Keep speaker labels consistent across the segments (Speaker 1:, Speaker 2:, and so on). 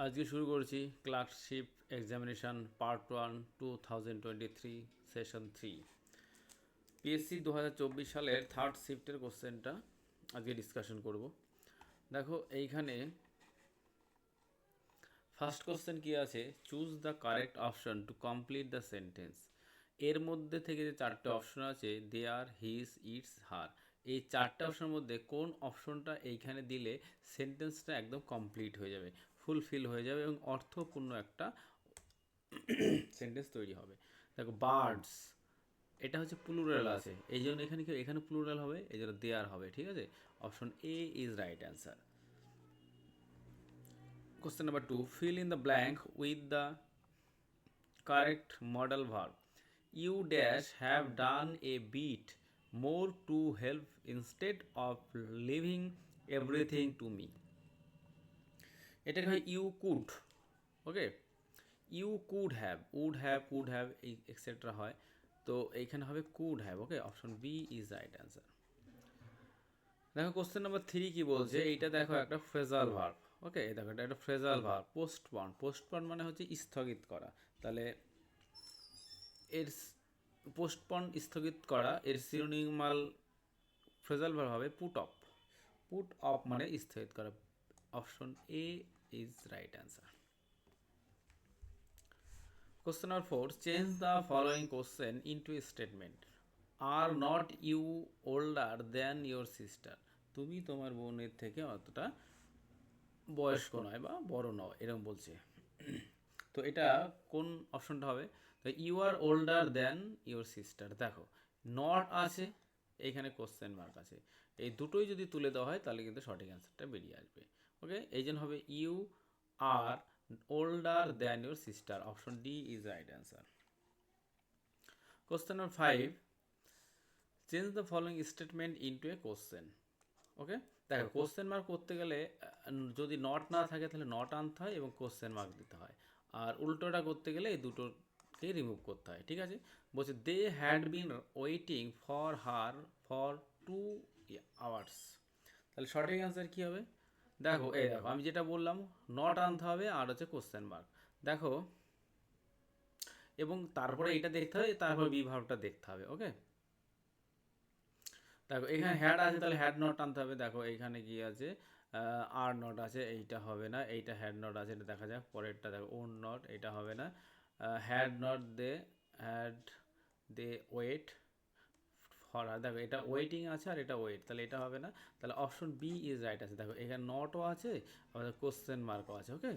Speaker 1: আজকে শুরু করছি clerkship examination part 1 2023 session 3 PSC 2024 সালের থার্ড শিফটের কোশ্চেনটা আজকে ডিসকাশন করব। দেখো এইখানে ফার্স্ট কোশ্চেন কি আছে, choose the correct option to complete the sentence. এর মধ্যে থেকে যে চারটে অপশন আছে দেয়ার, হিজ, ইটস, হার, এই চারটে অপশনের মধ্যে কোন অপশনটা এইখানে দিলে সেন্টেন্সটা একদম কমপ্লিট হয়ে যাবে, ফুলফিল হয়ে যাবে এবং অর্থপূর্ণ একটা সেন্টেন্স তৈরি হবে। দেখো বার্ডস, এটা হচ্ছে প্লুরাল আছে, এই জন্য এখানে কি এখানে প্লুরাল হবে, এই জন্য দেয়ার হবে। ঠিক আছে, option A is right answer. Question number 2. Fill in the blank with the correct modal verb. You dash have done a bit more to help instead of leaving everything to me. এটাকে হয় you could. Okay, you could have, would have এই extra হয়, তো এইখানে হবে could have. Okay, option B is right answer. দেখো question number 3 কি বলছে, এইটা দেখো একটা ফ্রেজাল ভার্ব। ওকে, দেখো এটা একটা ফ্রেজাল ভার্ব। পোস্টপন, পোস্টপন মানে হচ্ছে স্থগিত করা। তাহলে এর পোস্টপন স্থগিত করা, এর সিনোনিমাল ফ্রেজাল ভার্ব হবে পুট অফ। পুট অফ মানে স্থগিত করা। Option A is right answer. Question number 4. Change the following question into a statement. Are not you older than your sister? তুমি তোমার বোনের থেকে অতটা বয়স্ক নয় বা বড় নয়, এরকম বলছে। তো এটা কোন অপশনটা হবে? তো you are older than your sister. দেখো নট আছে, এইখানে কোশ্চেন মার্ক আছে, এই দুটোই যদি তুলে দেওয়া হয় তাহলে কিন্তু সঠিক অ্যান্সারটা বেরিয়ে আসবে। ওকে, এই জন্য হবে you are older than your sister. Option D is right answer. Question number 5. Change the following statement into a question. Okay, দেখো কোশ্চেন মার্ক করতে গেলে যদি নট না থাকে তাহলে নট আনতে হয় এবং কোশ্চেন মার্ক দিতে হয়, আর উল্টোটা করতে গেলে এই দুটোকে রিমুভ করতে হয়। ঠিক আছে, বলছে they had been waiting for her for 2 hours। তাহলে সঠিক অ্যান্সার কী হবে? দেখো এই দেখো আমি যেটা বললাম, নট আনতে হবে আর হচ্ছে কোশ্চেন মার্ক। দেখো এবং তারপরে এটা দেখতে হবে, তারপর বি ভার্বটা দেখতে হবে। ওকে, দেখো এখানে হ্যাড আছে, তাহলে হ্যাড নট আনতে হবে। দেখো এইখানে কি আছে, আর নট আছে, এইটা হবে না। এইটা হ্যাড নট আছে, এটা দেখা যাক। পরেরটা দেখো ওন নট, এটা হবে না। Had not they, had they wait for, আর দেখো এটা ওয়েটিং আছে আর এটা ওয়েট, তাহলে এটা হবে না। তাহলে অপশন বি ইজ রাইট আছে। দেখো এখানে নটও আছে, আমাদের কোশ্চেন মার্কও আছে। ওকে,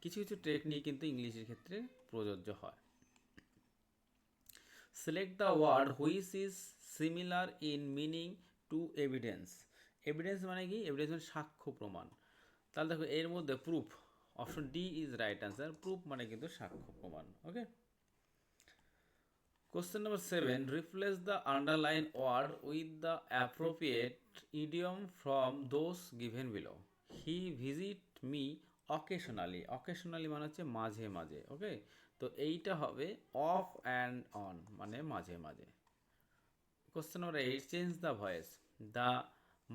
Speaker 1: কিছু কিছু টেকনিক কিন্তু ইংলিশের ক্ষেত্রে প্রযোজ্য হয়। Select the word which is similar in meaning to evidence. Evidence মানে কি? এভিডেন্স মানে সাক্ষ্য প্রমাণ। তাহলে দেখো এর মধ্যে proof, option D is right answer. Proof মানে কিন্তু সাক্ষ্য প্রমাণ। Okay, question number 7. Replace the underline word with the appropriate idiom from those given below. He visit me occasionally. Occasionally মানে হচ্ছে মাঝে মাঝে। ওকে, তো এইটা হবে অফ অ্যান্ড অন মানে মাঝে মাঝে। Question number 8. Change the voice. The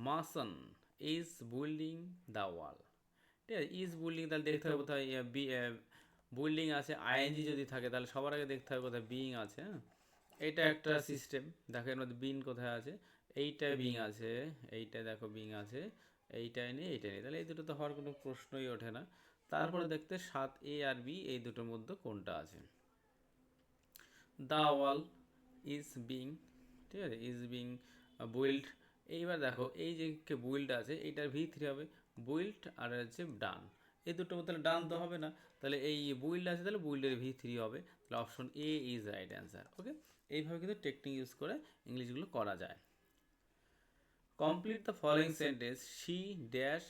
Speaker 1: mason is building the wall. ঠিক আছে, ইজ বিল্ডিং, তাহলে দেখতে হবে কোথায় বিল্ডিং আছে। আইএনজি যদি থাকে তাহলে সবার আগে দেখতে হবে কোথায় বিং আছে। হ্যাঁ, এটা একটা সিস্টেম। দেখো এর মধ্যে বিন কোথায় আছে, এইটায় বিং আছে, এইটায় দেখো বিং আছে, এইটায় নেই, এইটাই নেই, তাহলে এই দুটো তো হওয়ার কোনো প্রশ্নই ওঠে না। তারপরে দেখতে 7A আর বি এই দুটোর মধ্যে কোনটা আছে। দ্য ওয়াল ইজ বিং, ঠিক আছে, ইজ বিং বুইল্ড। এইবার দেখো এই যে বুইল্ড আছে, এইটার V3 হবে, বুইল্ড আর হচ্ছে ডান, এই দুটো তাহলে ডান তো হবে না, তাহলে এই বুইল্ড আছে, তাহলে বুইল্ডের V3 হবে। তাহলে option A is right answer. Okay, এইভাবে কিন্তু টেকনিক ইউজ করে ইংলিশগুলো করা যায়। Complete the following sentence. She dash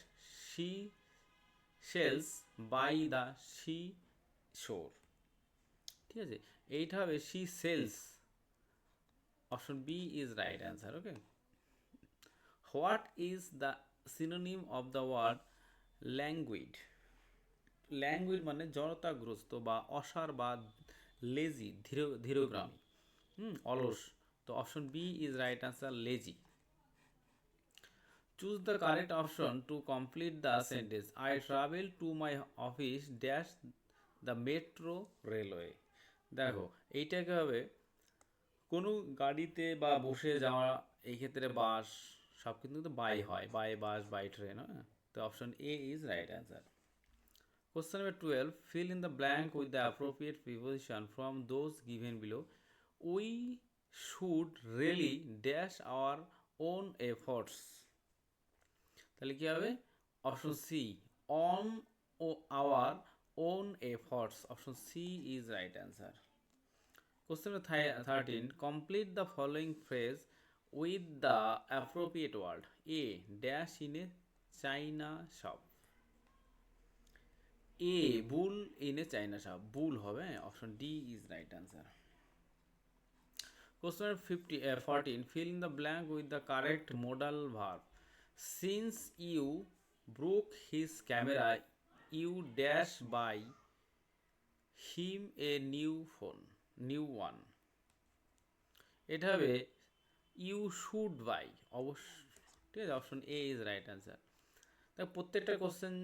Speaker 1: she sells by the sea shore. ঠিক আছে, এইটা হবে she sells. Option B is right answer. Okay, what is the synonym of the word languid. Languid মানে জড়তাগ্রস্ত বা অসার বা লেজি, ধীরগ্রামী, অলস। তো option B is right answer, lazy. Choose the correct option to complete the sentence. I travel to my office dash the metro railway. দেখো এইটাকে হবে কোনো গাড়িতে বা বসে যাওয়া, এই ক্ষেত্রে বাস সব কিন্তু বাই হয়, বাই বাস বাই ট্রেন, হ্যাঁ। তো option A is right answer. Question number 12. Fill in the blank with the appropriate preposition from those given below. We should really dash our own efforts. তাহলে কি হবে? Option c, on ও our own efforts. Option C is right answer. Question number 13. Complete the following phrase with the appropriate word. A. Dash in a China shop. A bull in a china shop, bull হবে, option D is right answer. Question 14. Fill in the blank with the correct modal verb. Since you broke his camera, you dash buy him a new one. এটা হবে you should buy, অবশ্য, ঠিক আছে, option A is right answer. দেখ প্রত্যেকটা question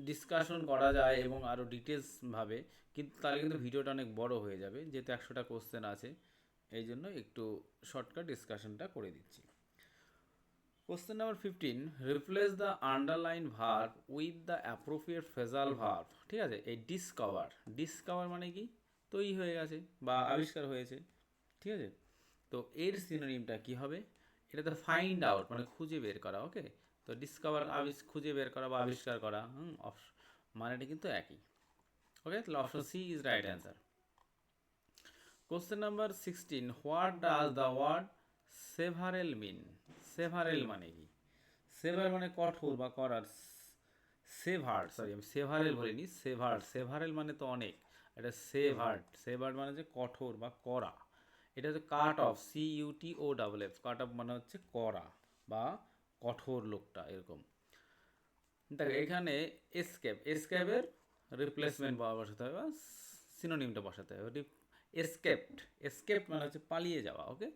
Speaker 1: discussion করা যায় এবং আরও ডিটেলসভাবে, কিন্তু তাহলে কিন্তু ভিডিওটা অনেক বড় হয়ে যাবে, যেহেতু 100টা কোশ্চেন আছে, এই জন্য একটু শর্টকাট ডিসকাশনটা করে দিচ্ছি। Question number 15. Replace the underline verb with the appropriate phrasal verb. ঠিক আছে, এই ডিসকভার মানে কি? তৈরি হয়ে গেছে বা আবিষ্কার হয়েছে, ঠিক আছে। তো এর সিনোনিমটা কি হবে? এটা তো ফাইন্ড আউট মানে খুঁজে বের করা, ওকে। তো ডিসকভার খুঁজে বের করা বা আবিষ্কার করা, মানেটা কিন্তু একই, ওকে। তাহলে option C is right answer. Question number 16. What does the word several mean? Several মানে কি? সেভার মানে কঠোর বা করার, আমি সেভারেল বলিনি, সেভারেল মানে তো অনেক, এটা সেভার্ড মানে যে কঠোর বা করা। এটা হচ্ছে cut off, CUTOFF, cut off মানে হচ্ছে করা বা কঠোর লোকটা, এরকম। দেখো এখানে এসকেপের রিপ্লেসমেন্ট বসাতে হবে বা সিনোনিমটা বসাতে হবে। এসকেপ্ট মানে হচ্ছে পালিয়ে যাওয়া, ওকে।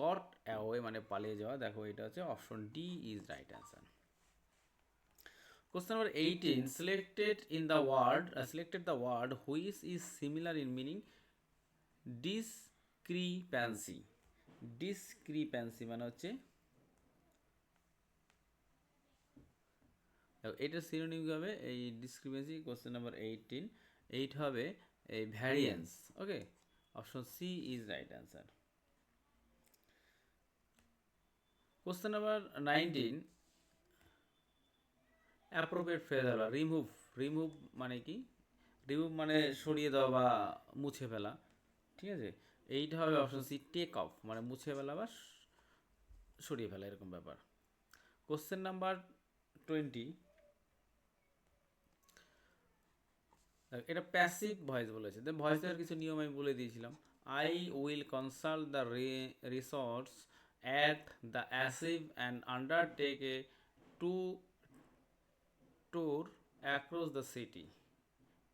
Speaker 1: গট অ্যাওয়ে মানে পালিয়ে যাওয়া। দেখো এটা হচ্ছে option D is right answer. Question number 18. Selected the word which is similar in meaning. Discrepancy মানে হচ্ছে, এটার সিনোনিম হবে এই ডিসক্রিপেন্সি। কোশ্চেন নাম্বার 18, এইট হবে এই variance, okay. Option C is right answer. Question number 19. Appropriate phrasal verb remove মানে কি? Remove মানে সরিয়ে দেওয়া বা মুছে ফেলা, ঠিক আছে। এইটা হবে অপশন সি, টেক অফ মানে মুছে ফেলা বা সরিয়ে ফেলা, এরকম ব্যাপার। Question number 20. এটা প্যাসিভ ভয়েস বলেছে, ভয়েস দেওয়ার কিছু নিয়ম আমি বলে দিয়েছিলাম। I will consult the resource at the archive and undertake a to tour across the city.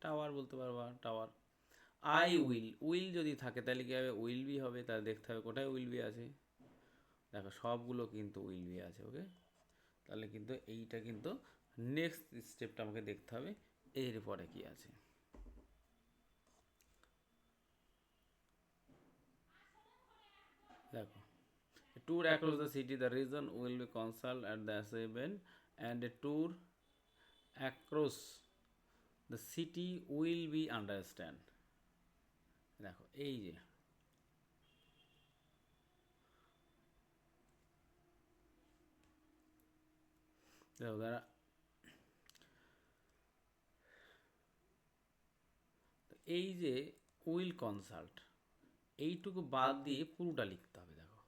Speaker 1: Tower বলতে পারবা, টাওয়ার। উইল যদি থাকে তাহলে কি হবে? উইল বি হবে। তাহলে দেখতে হবে কোথায় উইল বি আছে। দেখো সবগুলো কিন্তু উইল বি আছে, ওকে। তাহলে কিন্তু এইটা কিন্তু নেক্সট স্টেপটা আমাকে দেখতে হবে, এরপরে কি আছে। দেখো tour across the city, the region will be consult at the event, and a tour across the city will be understand. দেখো এই যে দেখো যারা এই যে উইল কনসাল্ট, এইটুকু বাদ দিয়ে পুরোটা লিখতে হবে। দেখো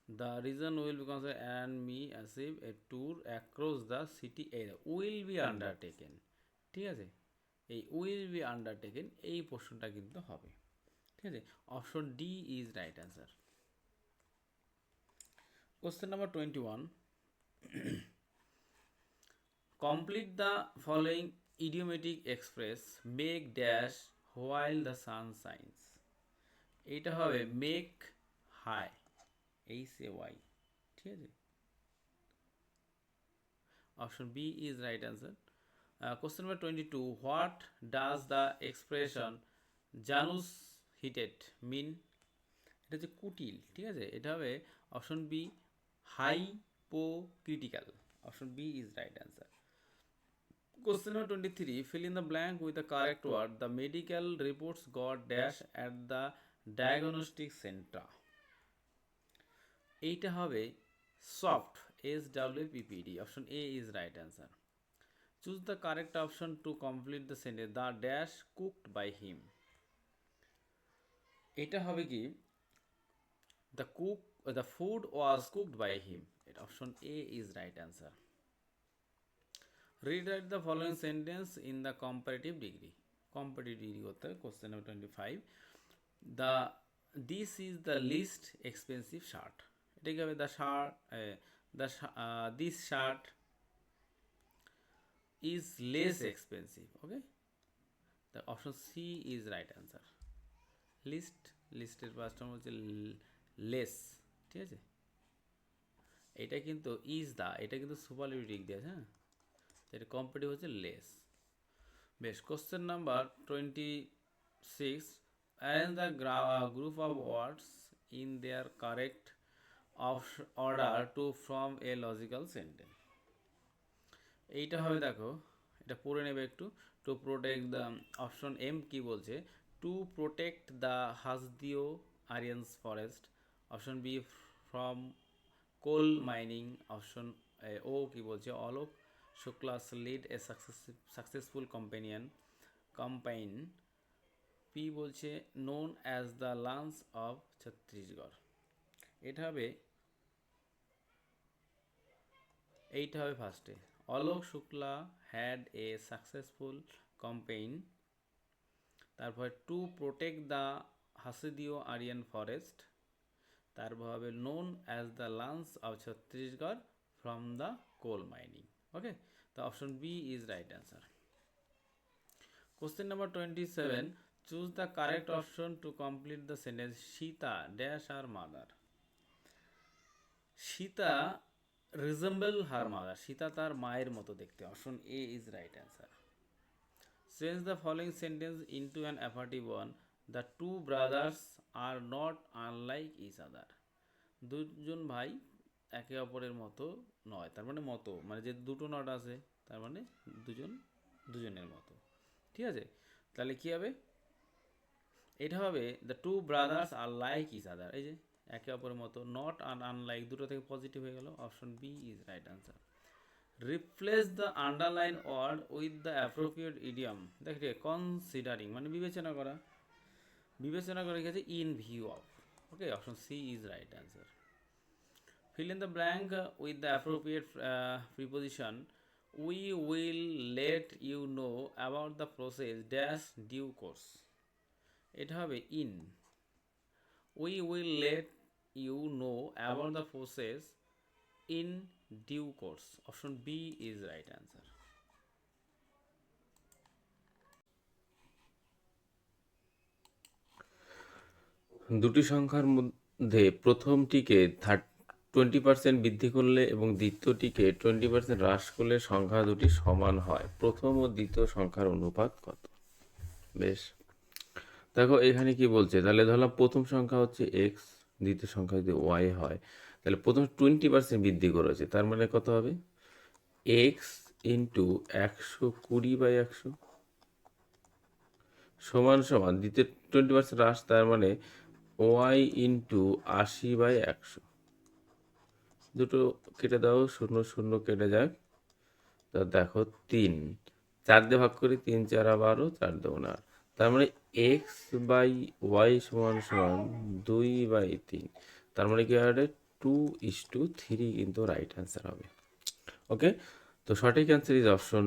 Speaker 1: the reason will be consult and me archive a tour across the city area will be undertaken, ঠিক আছে। এই উইল বি আন্ডারটেকেন এই প্রশ্নটা কিন্তু হবে, ঠিক আছে। Option D is right answer. Question number 21. Complete the following idiomatic express. Make dash while the sun shines. এইটা হবে মেক হাই, HAY, ঠিক আছে। Option B is right answer. Question number 22, what does the expression Janus headed mean? এটা হচ্ছে কুটিল, ঠিক আছে, এটা হবে option B hypocritical. Option B is right answer. Question number 23. Fill in the blank with the correct word. The medical reports got dash at the diagnostic center. এইটা হবে soft, SWPPD. Option A is right answer. Choose the correct option to complete the sentence. The dash cooked by him. এটা হবে কি the food was cooked by him. Option A is right answer. Rewrite the following sentence in the comparative degree. Comparative degree করতে হবে। Question number 25. This is the least expensive shirt. এটা কি হবে this shirt is less expensive. Okay, the option C is right answer. লিস্টের পাঁচটা হচ্ছে less, ঠিক আছে। এটা কিন্তু এটা কিন্তু সুপারলেটিভ দিয়েছে, হ্যাঁ, এটা কম্পিটিভ হচ্ছে লেস। বেশ, question number 26, arrange the group of words in their correct order to form a logical sentence. এইটা হবে, দেখো এটা পড়ে নেবে একটু। To protect the, option M কি বলছে, to protect the Hasdeo Arand's forest. Option B from coal mining. Option O কি বলছে, Alok Shukla's led a successful campaign. P বলছে known as the lungs of Chhattisgarh. এইটা হবে ফার্স্টে, Alok Shukla had a successful campaign. তারপর to protect the Hasdeo Arand forest. তারপর হবে known as the lungs of Chhattisgarh from the coal mining. Okay, তো option B is right answer. Question number 27, choose the correct option to complete the sentence. Sita dash her mother. Sita resemble her mother, Sita তার মায়ের মতো দেখতে। Option A is right answer. Change the following sentence into an affirmative one. The two brothers are not unlike each other. দুজন ভাই একে অপরের মতো নয়, তার মানে মতো, মানে যে দুটো নট আছে তার মানে দুজনের মতো, ঠিক আছে। তাহলে কি হবে, এটা হবে the two brothers are like each other. এই যে একে অপরের মতো, নট আর আনলাইক দুটো থেকে পজিটিভ হয়ে গেল। Option B is right answer. Replace the underline word with the appropriate idiom. দেখে কনসিডারিং মানে বিবেচনা করে গেছে in view of. Okay, option C is right answer. Fill in the blank with the appropriate preposition. We will let you know about the process dash due course. এটা হবে in. We will let you know about the process in due course. Option B is right answer. দুটি সংখ্যার মধ্যে প্রথমটিকে 20% বৃদ্ধি করলে এবং দ্বিতীয়টিকে 20% হ্রাস করলে সংখ্যা দুটি সমান হয়। প্রথম ও দ্বিতীয় সংখ্যার অনুপাত কত? বেশ, দেখো এখানে কি বলছে, তাহলে ধরলাম প্রথম সংখ্যা হচ্ছে এক্স, দ্বিতীয় সংখ্যা যদি ওয়াই হয়, তাহলে প্রথম 20% বৃদ্ধি করেছে, তার মানে কত হবে, এক্স ইন্টু 120/100 সমান দ্বিতীয় 20% হ্রাস, তার মানে ওয়াই ইন্টু 80/100। দুটো কেটে দাও, 0 0 কেটে যায়, তা দেখো 3, 4 দিয়ে ভাগ করি, 3 4 12, 4 2 9, তার মানে এক্স বাই ওয়াই সমান 2/3, তার মানে কি হবে 2:3 কিন্তু রাইট অ্যান্সার হবে। ওকে, তো সঠিক answer is option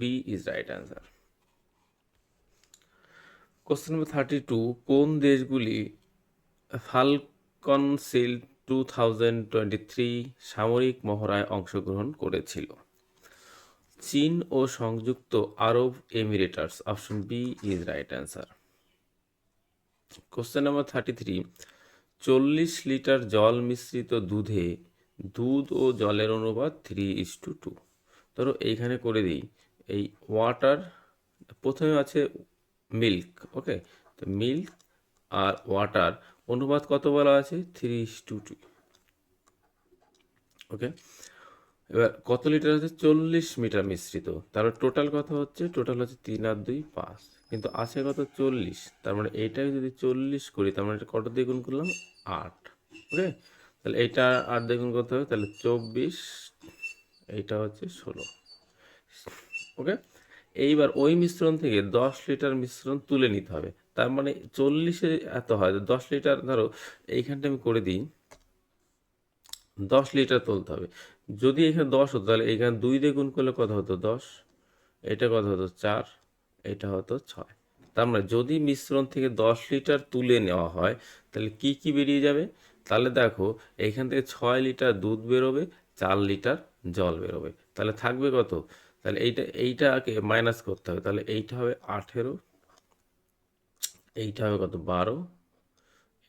Speaker 1: B is right answer. Question নম্বর 32, কোন দেশগুলি ফালকন সিল 2023 সামরিক মহড়ায় অংশগ্রহণ করেছিল? চীন ও সংযুক্ত আরব Emirates. Option B is right answer. Question number 33, 40 litre জল মিশ্রিত দুধে দুধ ও জলের অনুপাত 3:2। ধরো এইখানে করে দিই এই ওয়াটার, প্রথমে আছে মিল্ক, ওকে, তো মিল্ক আর ওয়াটার অনুপাত কত বলা আছে 3:2, ওকে। এবার কত লিটার হচ্ছে 40 মিটার মিশ্রিত, তারপর টোটাল কত হচ্ছে, টোটাল হচ্ছে 3 আর 2 5, কিন্তু আছে কত 40, তার মানে এইটাকে যদি 40 করি তার মানে এটা কত দিয়ে গুণ করলাম 8, ওকে। তাহলে এইটা 8 দিয়ে গুণ করতে হবে, তাহলে 24, এইটা হচ্ছে 16, ওকে। এইবার ওই মিশ্রণ থেকে 10 লিটার মিশ্রণ তুলে নিতে হবে, তার মানে 40-এ এত হয়, 10 লিটার ধরো এইখানটা আমি করে দিই 10 লিটার তুলতে হবে। যদি এখানে 10 হতো তাহলে এখানে 2 দিয়ে গুণ করলে কত হতো 10, এটা কত হতো 4, এটা হতো 6। তার মানে যদি মিশ্রণ থেকে 10 লিটার তুলে নেওয়া হয় তাহলে কি কি বেরিয়ে যাবে, তাহলে দেখো এইখান থেকে 6 লিটার দুধ বেরোবে, 4 লিটার জল বেরোবে, তাহলে থাকবে কত, তাহলে এইটাকে মাইনাস করতে হবে, তাহলে এইটা হবে 18, এইটা হবে কত 12,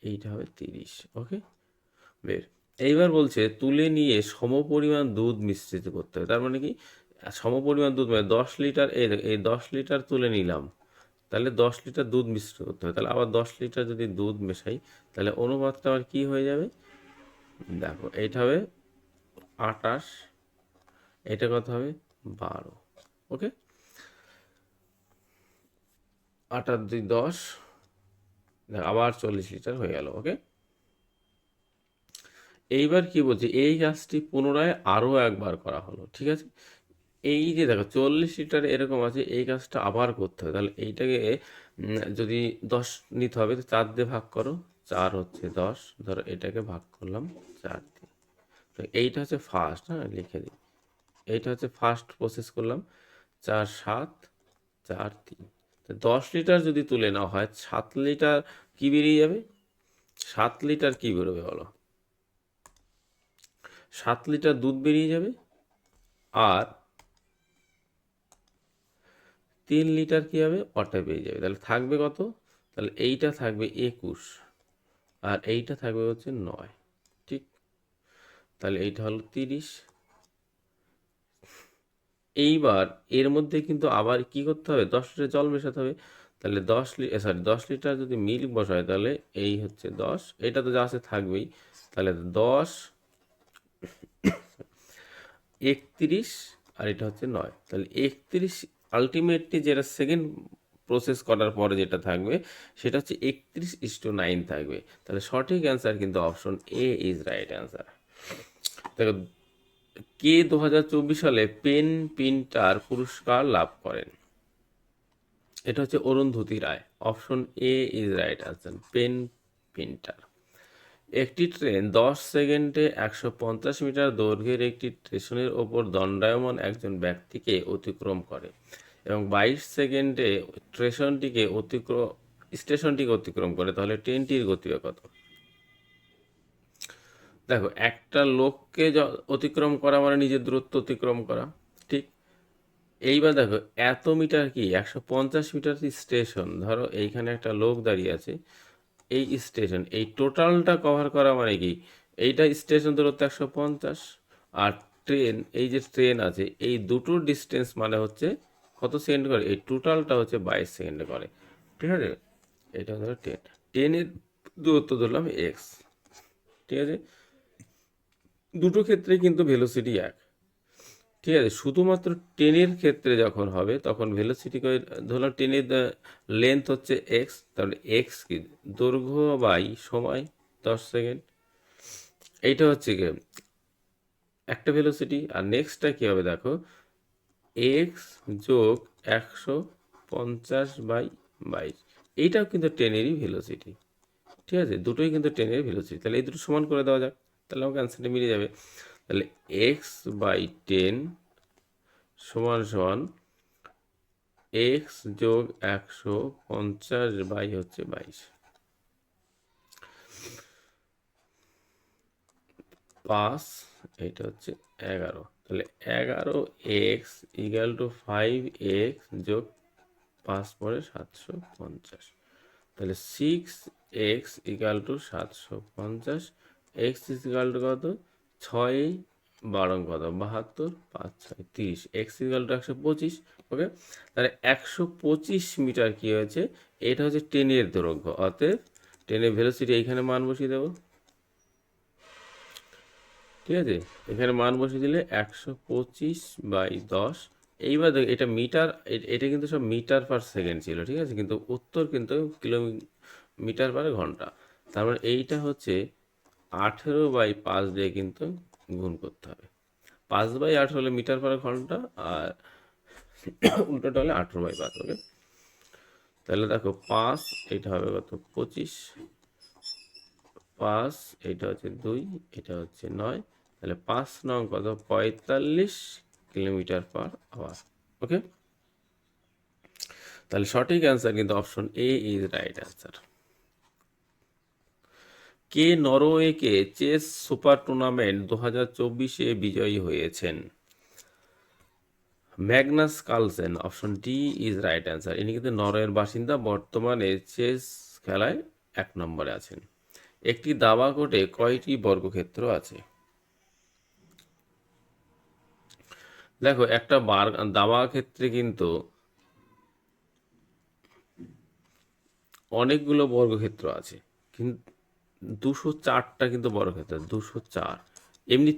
Speaker 1: এইটা হবে 30, ওকে। বের, এইবার বলছে তুলে নিয়ে সমপরিমাণ দুধ মিশ্রিত করতে হবে, তার মানে কি সমপরিমাণ দুধ মানে 10 লিটার, এই 10 লিটার তুলে নিলাম, তাহলে 10 লিটার দুধ মিশ্রিত করতে হবে, তাহলে আবার 10 লিটার যদি দুধ মেশাই তাহলে অনুপাতটা আবার কি হয়ে যাবে, দেখো এইটা হবে 28, এটা কত হবে 12, ওকে। 8 আর 2 10, আবার 40 লিটার হয়ে গেল, ওকে। এইবার কি বলছি, এই কাজটি পুনরায় আরও একবার করা হলো, ঠিক আছে। এই যে দেখো 40 লিটার এরকম আছে, এই কাজটা আবার করতে হবে, তাহলে এইটাকে যদি 10 নিতে হবে তো 4 দিয়ে ভাগ করো, 4 হচ্ছে 10, ধরো এটাকে ভাগ করলাম 4 দিয়ে, তো এইটা হচ্ছে ফার্স্ট, হ্যাঁ লিখে দিই, এইটা হচ্ছে ফার্স্ট প্রসেস করলাম, 4 7 4 3, তো 10 লিটার যদি তুলে নেওয়া হয় 7 লিটার কি বেরিয়ে যাবে, 7 লিটার কি বেরোবে বলো, 7 লিটার দুধ বেরিয়ে যাবে, আর 3 লিটার কি হবে ওয়াটার বেরিয়ে যাবে, তাহলে থাকবে কত, তাহলে এইটা থাকবে 21, আর এইটা থাকবে হচ্ছে 9, ঠিক, তাহলে এইটা হলো 30। এইবার এর মধ্যে কিন্তু আবার কি করতে হবে 10 লিটার জল মেশাতে হবে, তাহলে 10 লিটার যদি মিল্ক বসায় তাহলে এই হচ্ছে 10, এটা তো যা আছে থাকবেই, তাহলে 10 31, আর এটা হচ্ছে 9, তাহলে 31, আলটিমেটলি যেটা সেকেন্ড প্রসেস করার পরে যেটা থাকবে সেটা হচ্ছে 31:9 থাকবে, তাহলে সঠিক অ্যান্সার কিন্তু option A is right answer. দেখো কে 2024 সালে পেন প্রিন্টার পুরস্কার লাভ করেন, এটা হচ্ছে Arundhati Roy, option A is right answer, pen printer. একটি ট্রেন 10 সেকেন্ডে 150 মিটার দৈর্ঘ্যের একটি স্টেশনের ওপর দণ্ডায়মান একজন ব্যক্তিকে অতিক্রম করে এবং 22 সেকেন্ডে স্টেশনটিকে অতিক্রম করে, তাহলে ট্রেনটির গতিবেগ কত। দেখো একটা লোককে অতিক্রম করা মানে নিজের দূরত্ব অতিক্রম করা, ঠিক। এইবার দেখো এত মিটার কি 150 মিটার স্টেশন, ধরো এইখানে একটা লোক দাঁড়িয়ে আছে, এই স্টেশন এই টোটালটা কভার করা মানে কি, এইটা স্টেশন দূরত্ব 150, আর ট্রেন এই যে ট্রেন আছে এই দুটোর ডিস্টেন্স মানে হচ্ছে কত সেকেন্ড করে, এই টোটালটা হচ্ছে 22 সেকেন্ডে করে, ঠিক আছে। এটা ধরো ট্রেনের দূরত্ব ধরলাম এক্স, ঠিক আছে, দুটো ক্ষেত্রে কিন্তু ভেলোসিটি এক, ঠিক আছে, শুধুমাত্র ট্রেনের ক্ষেত্রে যখন হবে তখন ভেলোসিটি ধরলাম ট্রেনের লেন্থ হচ্ছে এক্স, তাহলে এক্স কি দৈর্ঘ্য বাই সময় 10 সেকেন্ড, এইটা হচ্ছে কি একটা ভেলোসিটি, আর নেক্সটটা কী হবে দেখো এক্স যোগ 150/22, এইটাও কিন্তু ট্রেনেরই ভেলোসিটি, ঠিক আছে, দুটোই কিন্তু ট্রেনের ভেলোসিটি, তাহলে এই দুটো সমান করে দেওয়া যাক, তাহলে আমাকে অ্যান্সারটা মিলে যাবে, তাহলে x/10 সমান সমান এক্স যোগ 150 বাই হচ্ছে 22, 5, এটা হচ্ছে 11, তাহলে 11x = 5x যোগ 5 পরে 750, তাহলে 6x = 750, x কত 6 12 কত 72, 5 6 30, এক্স ইকুয়াল টু 125। ওকে, তাহলে 125 মিটার কি হয়েছে, এটা হচ্ছে ট্রেনের দৈর্ঘ্য। অতএব ট্রেনের ভেলোসিটি এইখানে মান বসিয়ে দেবো, ঠিক আছে। এখানে মান বসিয়ে দিলে 125/10। এইবার দেখো এটা মিটার, এটা কিন্তু সব মিটার পার সেকেন্ড ছিল, ঠিক আছে, কিন্তু উত্তর কিন্তু কিলোমিটার পার ঘন্টা। তারপর এইটা হচ্ছে 18/5 দিয়ে কিন্তু গুণ করতে হবে। 5/8 হলে মিটার পার ঘন্টা, আর উল্টোটা হলে 18/5। ওকে, তাহলে দেখো 5, এটা হবে কত 25, 5, এটা হচ্ছে 2, এটা হচ্ছে 9, তাহলে 5 নং কত 45 কিলোমিটার পার আওয়ার। ওকে, তাহলে সঠিক অ্যান্সার কিন্তু option A is right answer. কে নরওয়েকে চেস সুপার টুর্নামেন্ট 2024-এ বিজয়ী হয়েছেন? Magnus Carlsen, option D is right answer. ইনি কিন্তু নরওয়ের বাসিন্দা, বর্তমানে চেস খেলায় 1 নম্বরে আছেন। একটি দাবা কোর্টে কয়টি বর্গক্ষেত্র আছে? দেখো একটা দাবা ক্ষেত্রে কিন্তু অনেকগুলো বর্গক্ষেত্র আছে, কিন্তু 204টা কিন্তু বর্গক্ষেত্র, 204। এমনি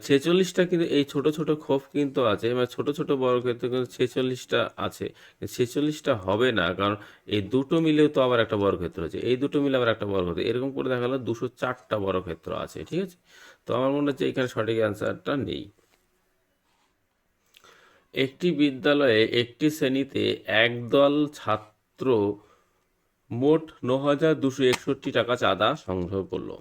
Speaker 1: 46টা কিন্তু এই ছোট ছোট খোপ কিন্তু আছে, মানে ছোট ছোট বর্গক্ষেত্র কিন্তু 46টা আছে। 46টা হবে না, কারণ এই দুটো মিলেও তো আবার একটা বর্গক্ষেত্র আছে, এই দুটো মিলে আবার একটা বর্গক্ষেত্র, এরকম করে দেখা গেলো 204টা বর্গক্ষেত্র আছে, ঠিক আছে। তো আমার মনে হচ্ছে এখানে সঠিক অ্যান্সারটা নেই। একটি বিদ্যালয়ে একটি শ্রেণীতে একদল ছাত্র মোট 9,261 টাকা চাঁদা সংগ্রহ করলো।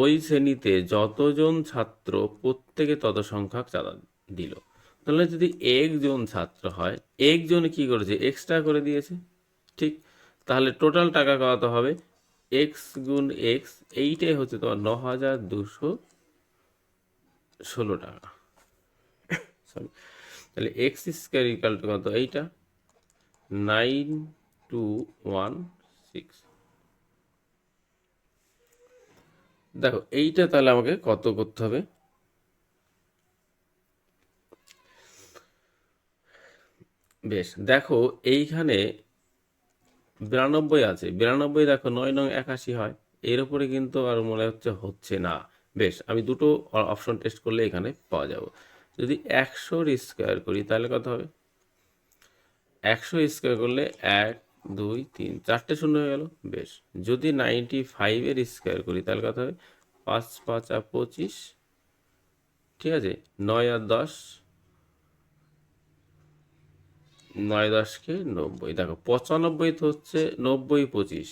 Speaker 1: ওই শ্রেণীতে যতজন ছাত্র প্রত্যেকে তত সংখ্যক চাঁদা দিল। তাহলে যদি একজন ছাত্র হয়, একজন কি করেছে এক্সট্রা করে দিয়েছে, ঠিক। তাহলে টোটাল টাকা কত হবে, এক্স গুণ এক্স, এইটাই হচ্ছে তোমার 9,216 টাকা। সরি, তাহলে এক্স স্কোয়ার ইকাল টু কত, এইটা 9216। দেখো এইটা তাহলে আমাকে কত করতে হবে, বেশ দেখো এইখানে 92 আছে, 92 দেখো 9 নং 81 হয়, এর উপরে কিন্তু আর মনে হচ্ছে না। বেশ, আমি দুটো অপশন টেস্ট করলে এখানে পাওয়া যাব। যদি 100 স্কোয়ার করি তাহলে কত হবে, 100 স্কোয়ার করলে 1 2 3 4টে শূন্য হয়ে গেল। বেশ, যদি 95-এর স্কোয়ার করি তাহলে কত হবে, 5 5 আর 25, ঠিক আছে, 9 আর 10, 9 10কে 90। দেখো 95 তো হচ্ছে 90 25,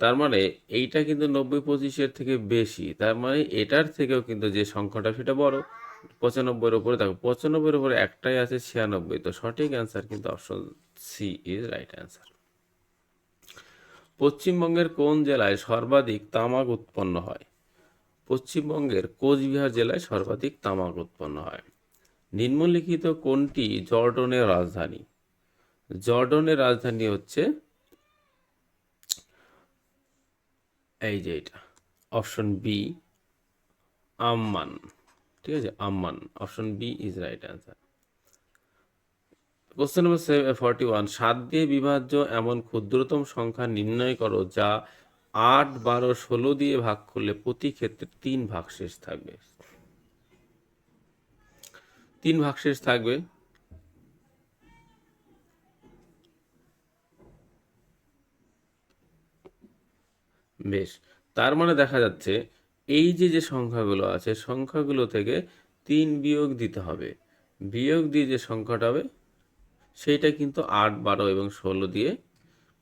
Speaker 1: তার মানে এইটা কিন্তু 90-25-এর থেকে বেশি, তার মানে এটার থেকেও কিন্তু যে সংখ্যাটা সেটা বড়। 95-এর উপরে দেখো, 95-এর উপরে একটাই আছে 96, তো সঠিক অ্যান্সার কিন্তু option C is right answer. পশ্চিমবঙ্গের কোন জেলায় সর্বাধিক তামাক উৎপন্ন হয়? পশ্চিমবঙ্গের কোচবিহার জেলায় সর্বাধিক তামাক উৎপন্ন হয়। নিম্নলিখিত কোনটি জর্ডনের রাজধানী? জর্ডনের রাজধানী হচ্ছে এই যে এটা, অপশন বি আম্মান, ঠিক আছে, Amman, option B is right answer. Question number 41, 7 দিয়ে বিভাজ্য এমন ক্ষুদ্রতম সংখ্যা নির্ণয় করো যা 8 12 16 দিয়ে ভাগ করলে প্রতি ক্ষেত্রে 3 ভাগশেষ থাকবে। 3 ভাগশেষ থাকবে। বেশ, তার মানে দেখা যাচ্ছে এই যে যে সংখ্যাগুলো আছে, সংখ্যাগুলো থেকে 3 বিয়োগ দিতে হবে, বিয়োগ দিয়ে যে সংখ্যাটা হবে সেইটা কিন্তু 8 12 এবং 16 দিয়ে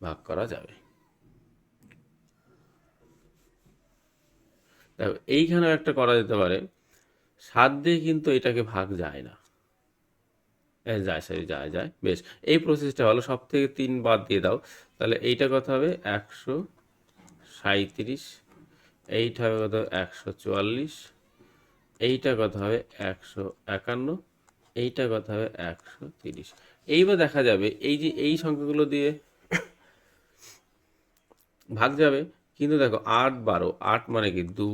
Speaker 1: ভাগ করা যাবে। দেখো এইখানেও একটা করা যেতে পারে, 7 দিয়ে কিন্তু এটাকে ভাগ যায় না, যায় সরি যায় যায়। বেশ, এই প্রসেসটা হলো সব থেকে 3 বাদ দিয়ে দাও, তাহলে এইটা কত হবে 137, এইটা হবে কত 144, এইটা কত হবে 151, এইটা কত হবে 130। এইবার দেখা যাবে এই যে এই সংখ্যাগুলো দিয়ে ভাগ যাবে, কিন্তু দেখো 8 12, 8 মানে কি 2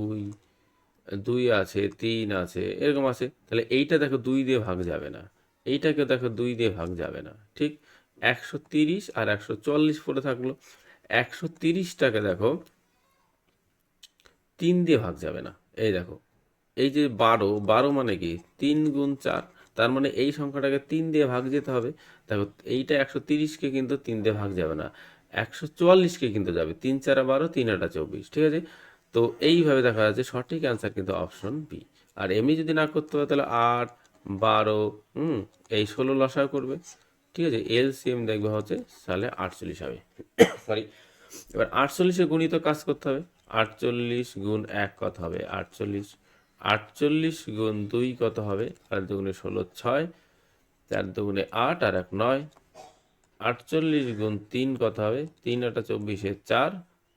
Speaker 2: 2 আছে, 3 আছে, এরকম আছে। তাহলে এইটা দেখো 2 দিয়ে ভাগ যাবে না। এইটাকে দেখো 2 দিয়ে ভাগ যাবে না। ঠিক? 130 আর 144 পড়ে থাকলো। 130 টাকে দেখো 3 দিয়ে ভাগ যাবে না। এই দেখো। এই যে 12, 12 মানে কি? 3 গুণ 4। তার মানে এই সংখ্যাটাকে 3 দিয়ে ভাগ যেতে হবে। দেখো এইটা 130কে কিন্তু 3 দিয়ে ভাগ যাবে না। 144কে কিন্তু যাবে। 3 4 12, 3 8 24। ঠিক আছে? তো এইভাবে দেখা যাচ্ছে সঠিক অ্যান্সার কিন্তু অপশন বি। আর এমনি যদি না করতে হয় তাহলে 8, 12, এই 16 লসাগু করবে। ঠিক আছে? এলসিএম দেখবে হচ্ছে তাহলে 48 হবে। সরি। এবার 48 গুণিত কাজ করতে হবে। 48 গুণ 1 কত হবে? 48। 48 গুণ 2 কত হবে? 4 দুগুণে 16, 6, 4 দুগুণে 8 আর 1 9। 48 গুণ 3 কত হবে? 3 8 24, 4,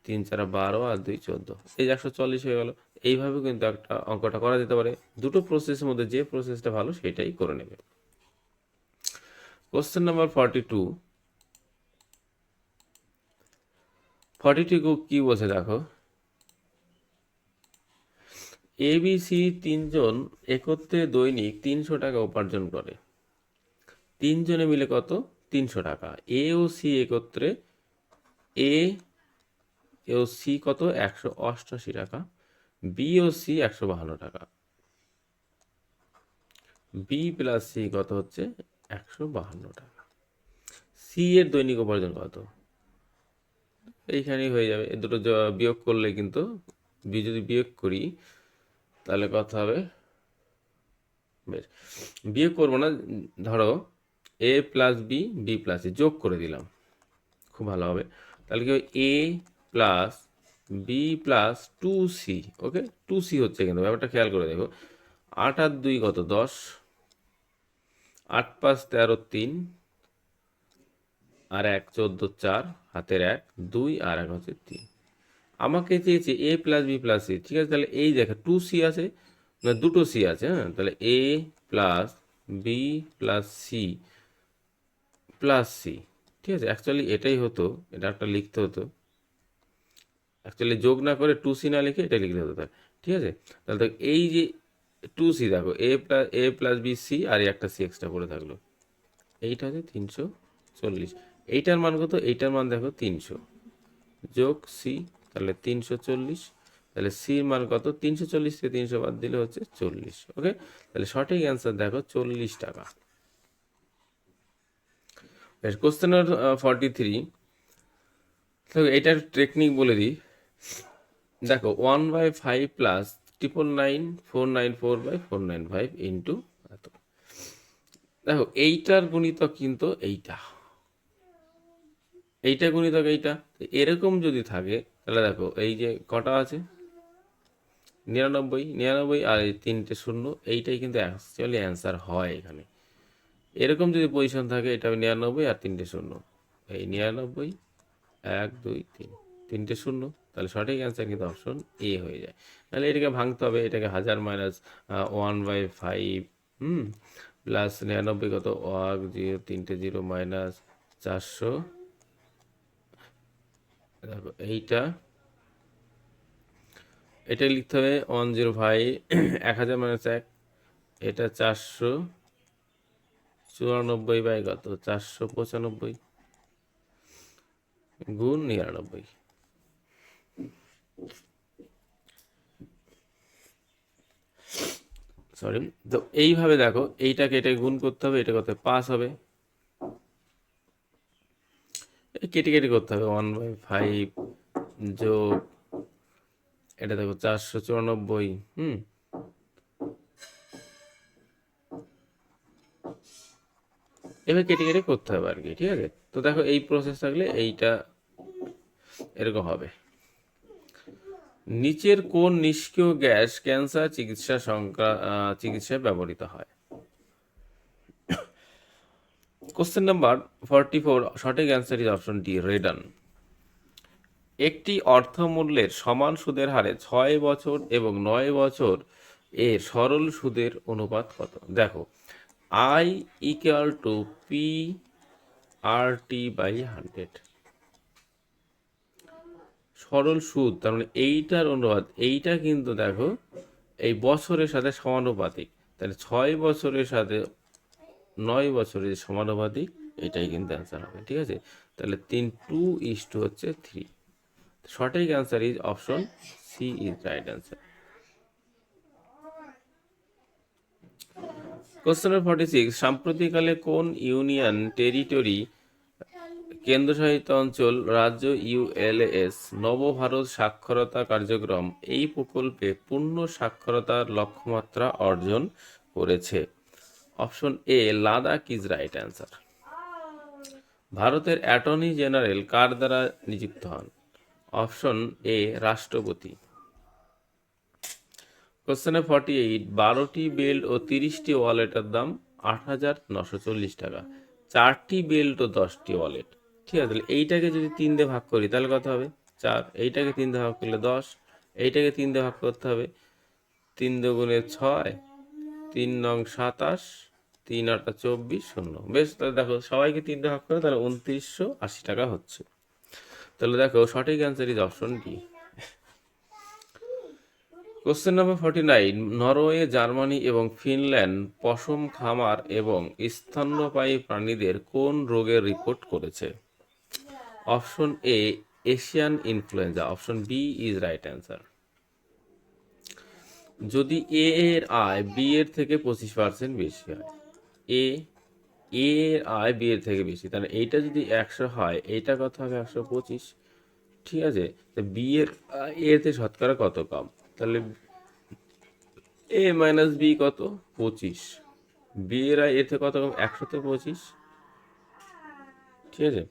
Speaker 2: 3 4 12 আর 2 14। এই যে 140 হয়ে গেল। এইভাবে কিন্তু একটা অঙ্কটা করা যেতে পারে। দুটো প্রসেসের মধ্যে যে প্রসেসটা ভালো সেটাই করে নেবে। Question number 42। 42 কি বলছে দেখো। এবিসি তিনজন একত্রে দৈনিক 300 টাকা উপার্জন করে। তিনজনে মিলে কত? 300 টাকা। এ ও সি একত্রে, এ ও সি কত? 188 টাকা। বি ও সি 152 টাকা। বি প্লাস সি কত হচ্ছে? 152 টাকা। সি এর দৈনিক উপার্জন কত? এইখানেই হয়ে যাবে। এ দুটো বিয়োগ করলে কিন্তু, বি যদি বিয়োগ করি তাহলে কত হবে? বেশ, বিয়োগ করবো না। ধরো A plus B, B plus C যোগ করে দিলাম, খুব ভালো হবে। তাহলে কি A plus B plus 2c। Okay, 2c হচ্ছে কিন্তু, ব্যাপারটা খেয়াল করে দেখো। 8 আর 2 কত? 10। 8 5 13, 3 আর 1 14, 4 হাতের 1 2 আর 1 হচ্ছে 3। আমাকে চেয়েছে এ প্লাস বি প্লাস সি। ঠিক আছে, তাহলে এই দেখো 2c আছে, না দুটো সি আছে। হ্যাঁ, তাহলে A plus B plus C plus C. ঠিক আছে, অ্যাকচুয়ালি এটাই হতো, এটা একটা লিখতে হতো। অ্যাকচুয়ালি যোগ না করে 2c না লিখে এটা লিখতে হতো তাহলে। ঠিক আছে, তাহলে দেখো এই যে 2c, দেখো এ প্লাস বি সি আর এই একটা সি এক্সট্রা পড়ে থাকলো। এইটা হচ্ছে 340। এইটার মান কত? এইটার মান দেখো 300 যোগ সি, তাহলে 340। তাহলে সির মান কত? 340 থেকে 300 বাদ দিলে হচ্ছে 40। ওকে, তাহলে সঠিক অ্যান্সার দেখো 40 টাকা। Question number 43। তো এটার টেকনিক বলে দিই। দেখো 1/5 প্লাস 999,494/495 ইন্টু এত। দেখো এইটার গুণিতক কিন্তু এইটা, এইটা গুণিতক এইটা। এরকম যদি থাকে তাহলে দেখো এই যে কটা আছে? 99, 99 আর এই 3টে শূন্য। এইটাই কিন্তু অ্যাকচুয়ালি অ্যান্সার হয় এখানে। এরকম যদি পজিশন থাকে, এটা 99 আর 3টে শূন্য। এই 99, 1 2 3, 3টে শূন্য। তাহলে সঠিক অ্যান্সার কিন্তু অপশন এ হয়ে যায়। তাহলে এটাকে ভাঙতে হবে। এটাকে 1000 মাইনাস 1/5, প্লাস 99 কত? 1 0, 3টে 0 মাইনাস 400। দেখো এইটা, এটা লিখতে হবে 105, 1000 মাইনাস 1, এটা 494 বাই কত? 495 গুণ 99। সরি। তো এইভাবে দেখো, এইটাকে এটাকে গুণ করতে হবে, এটা কত? 5 হবে। কেটে কেটে করতে হবে। 1/5 যোগ, এটা দেখো 494, এভাবে কেটে কেটে করতে হবে আর কি। ঠিক আছে, তো দেখো এই প্রসেস থাকলে এইটা এরকম হবে। নিচের কোন নিষ্ক্রিয় গ্যাস ক্যান্সার চিকিৎসায় ব্যবহৃত হয়? Question number 44। সঠিক answer is option D, radon. একটি অর্থমূল্যের সমান সুদের হারে 6 বছর এবং 9 বছর এর সরল সুদের অনুপাত কত? দেখো I equal to P R T by 100। সরল সুদ তার মানে এইটার অনুপাত, এইটা কিন্তু দেখো এই বছরের সাথে সমানুপাতিক, তাহলে 6 বছরের সাথে 9 বছরের সমানুপাতিক, এটাই কিন্তু অ্যান্সার হবে। ঠিক আছে, তাহলে 2:3 হচ্ছে 3। সঠিক answer is option C is right answer. Question number 46, সাম্প্রতিককালে কোন ইউনিয়ন টেরিটরি, কেন্দ্রশাসিত অঞ্চল, রাজ্য ইউএলএস নবভারত সাক্ষরতা কার্যক্রম এই প্রকল্পে পূর্ণ সাক্ষরতার লক্ষ্যমাত্রা অর্জন করেছে? Option A Ladakh is right answer. ভারতের অ্যাটর্নি জেনারেল কার দ্বারা নিযুক্ত হন? অপশন এ রাষ্ট্রপতি। কোশ্চেনে 48, 12টি বেল্ট ও 30টি ওয়ালেটের দাম 8,940 টাকা, 4টি বেল্ট ও 10টি ওয়ালেট। ঠিক আছে, তাহলে এইটাকে যদি 3 দিয়ে ভাগ করি তাহলে কত হবে? 4। এইটাকে 3 দিয়ে ভাগ করলে 10, এইটাকে 3 দিয়ে ভাগ করতে হবে, 3 দুগুণে 6, 3 নং 27, 3 আটা 24, 0। বেশ, তাহলে দেখো সবাইকে 3 দিয়ে ভাগ করে তাহলে 2980 টাকা হচ্ছে। তাহলে দেখো সঠিক answer is option D. Question number 49, Norway, Germany এবং ফিনল্যান্ড পশম খামার এবং স্তন্যপায়ী প্রাণীদের কোন রোগের রিপোর্ট করেছে? Option A Asian influenza. Option B is right answer. যদি এ এর আয় বি এর থেকে 25% বেশি হয়, এ এর আয় বি এর থেকে বেশি, তাহলে এইটা যদি 100 হয়, এইটা কত হবে? 125। ঠিক আছে, বি এর এর থেকে শতকরা কত কম? তাহলে এ মাইনাস বি কত? 25। বি এর আয় এর থেকে কত কম? 100তে 25। ঠিক আছে,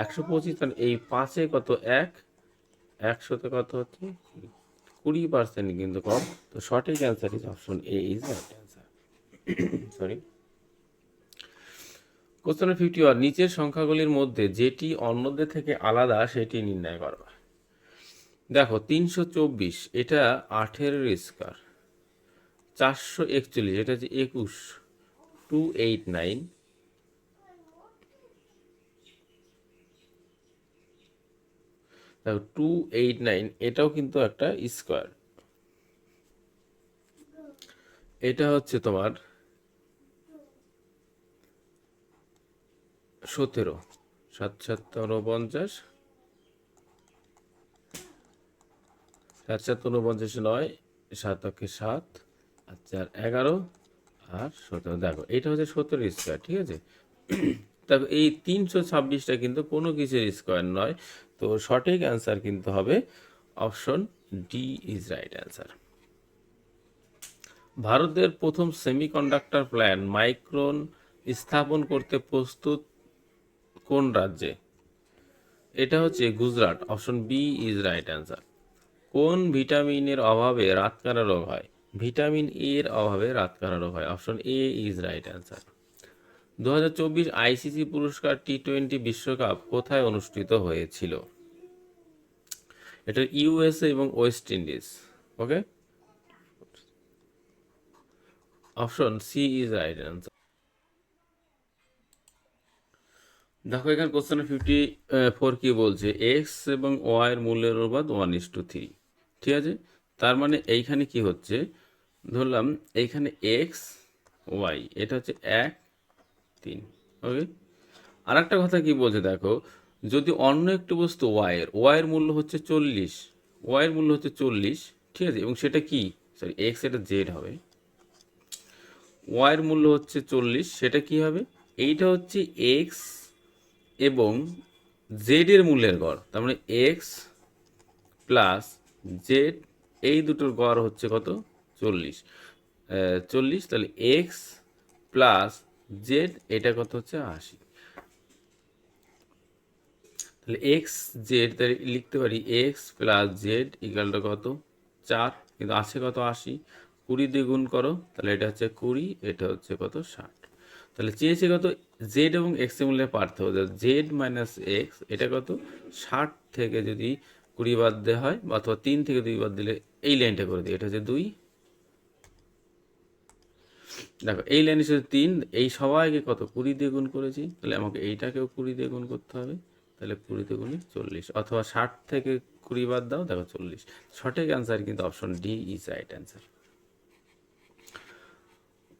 Speaker 2: 125, তাহলে এই 5-এ কত? 1, 100তে কত হচ্ছে? 20% কিন্তু কম। তো সঠিক answer is option A is right answer. Sorry. Question 51, নিচের সংখ্যাগুলির মধ্যে যেটি অন্যদের থেকে আলাদা সেটি নির্ণয় করবা। দেখো 324 এটা 8-এর স্কয়ার, 441 এটা হচ্ছে 21, 289, দেখো 289 এটাও কিন্তু একটা স্কয়ার। এটা হচ্ছে তোমার 17, 7 7 49, 7 7 49 9, 7 অক্ষে 7, আর 4 11, আর 17। দেখো এটা হচ্ছে 17 স্কয়ার। ঠিক আছে, দেখো এই 326টা কিন্তু কোনো কিছুর স্কয়ার নয়। তো সঠিক অ্যান্সার কিন্তু হবে option D is right answer. ভারতের প্রথম সেমিকন্ডাক্টর প্ল্যান্ট মাইক্রন স্থাপন করতে প্রস্তুত কোন রাজ্যে? এটা হচ্ছে Gujarat. Option B is right answer. কোন ভিটামিনের অভাবে রাতকানা রোগ হয়? ভিটামিন এর অভাবে রাতকানা রোগ হয়। Option A is right answer. 2024 ICC পুরস্কার টি-20 বিশ্বকাপ কোথায় অনুষ্ঠিত হয়েছিল? এটা ইউএসএ এবং West Indies. Okay, option C is right answer. দেখো এখানে কোশ্চেন 54 কি বলছে? এক্স এবং ওয়াই এর মূল্যের অনুপাত 1:3। ঠিক আছে, তার মানে এইখানে কি হচ্ছে? ধরলাম এইখানে এক্স ওয়াই এটা হচ্ছে 1 3। ওকে, আর একটা কথা কি বলছে দেখো, যদি অন্য একটি বস্তু ওয়াইয়ের মূল্য হচ্ছে 40, ওয়াইয়ের মূল্য হচ্ছে 40, ঠিক আছে, এবং সেটা কি? সরি, এক্স এটা জেড হবে, ওয়াইয়ের মূল্য হচ্ছে 40, সেটা কি হবে? এইটা হচ্ছে এক্স এবং জেড এর মূল্যের গড়, তার মানে এক্স প্লাস জেড এই দুটোর গড় হচ্ছে কত? 40। 40, তাহলে এক্স প্লাস জেড এটা কত হচ্ছে? 80। তাহলে এক্স জেড, তাহলে লিখতে পারি x plus Z equal to কত? 4, কিন্তু আছে কত? 80। 20 দিয়ে গুণ করো, তাহলে এটা হচ্ছে 20, এটা হচ্ছে কত? 60। তাহলে চেয়েছে কত? জেড এবং এক্স এর মূল্যের পার্থক্য, জেড মাইনাস এক্স এটা কত? 60 থেকে যদি 20 বাদ দেওয়া হয়, অথবা 3 থেকে 2 বাদ দিলে এই লাইনটা করে দিই, এটা হচ্ছে 2। দেখো এই লাইনের সাথে 3, এই সবাইকে কত? 20 দিয়ে গুণ করেছি, তাহলে আমাকে এইটাকেও 20 দিয়ে গুণ করতে হবে, তাহলে 20 × 40, অথবা 60 থেকে 20 বাদ দাও, দেখো 40। সঠিক অ্যান্সার কিন্তু option D is right answer.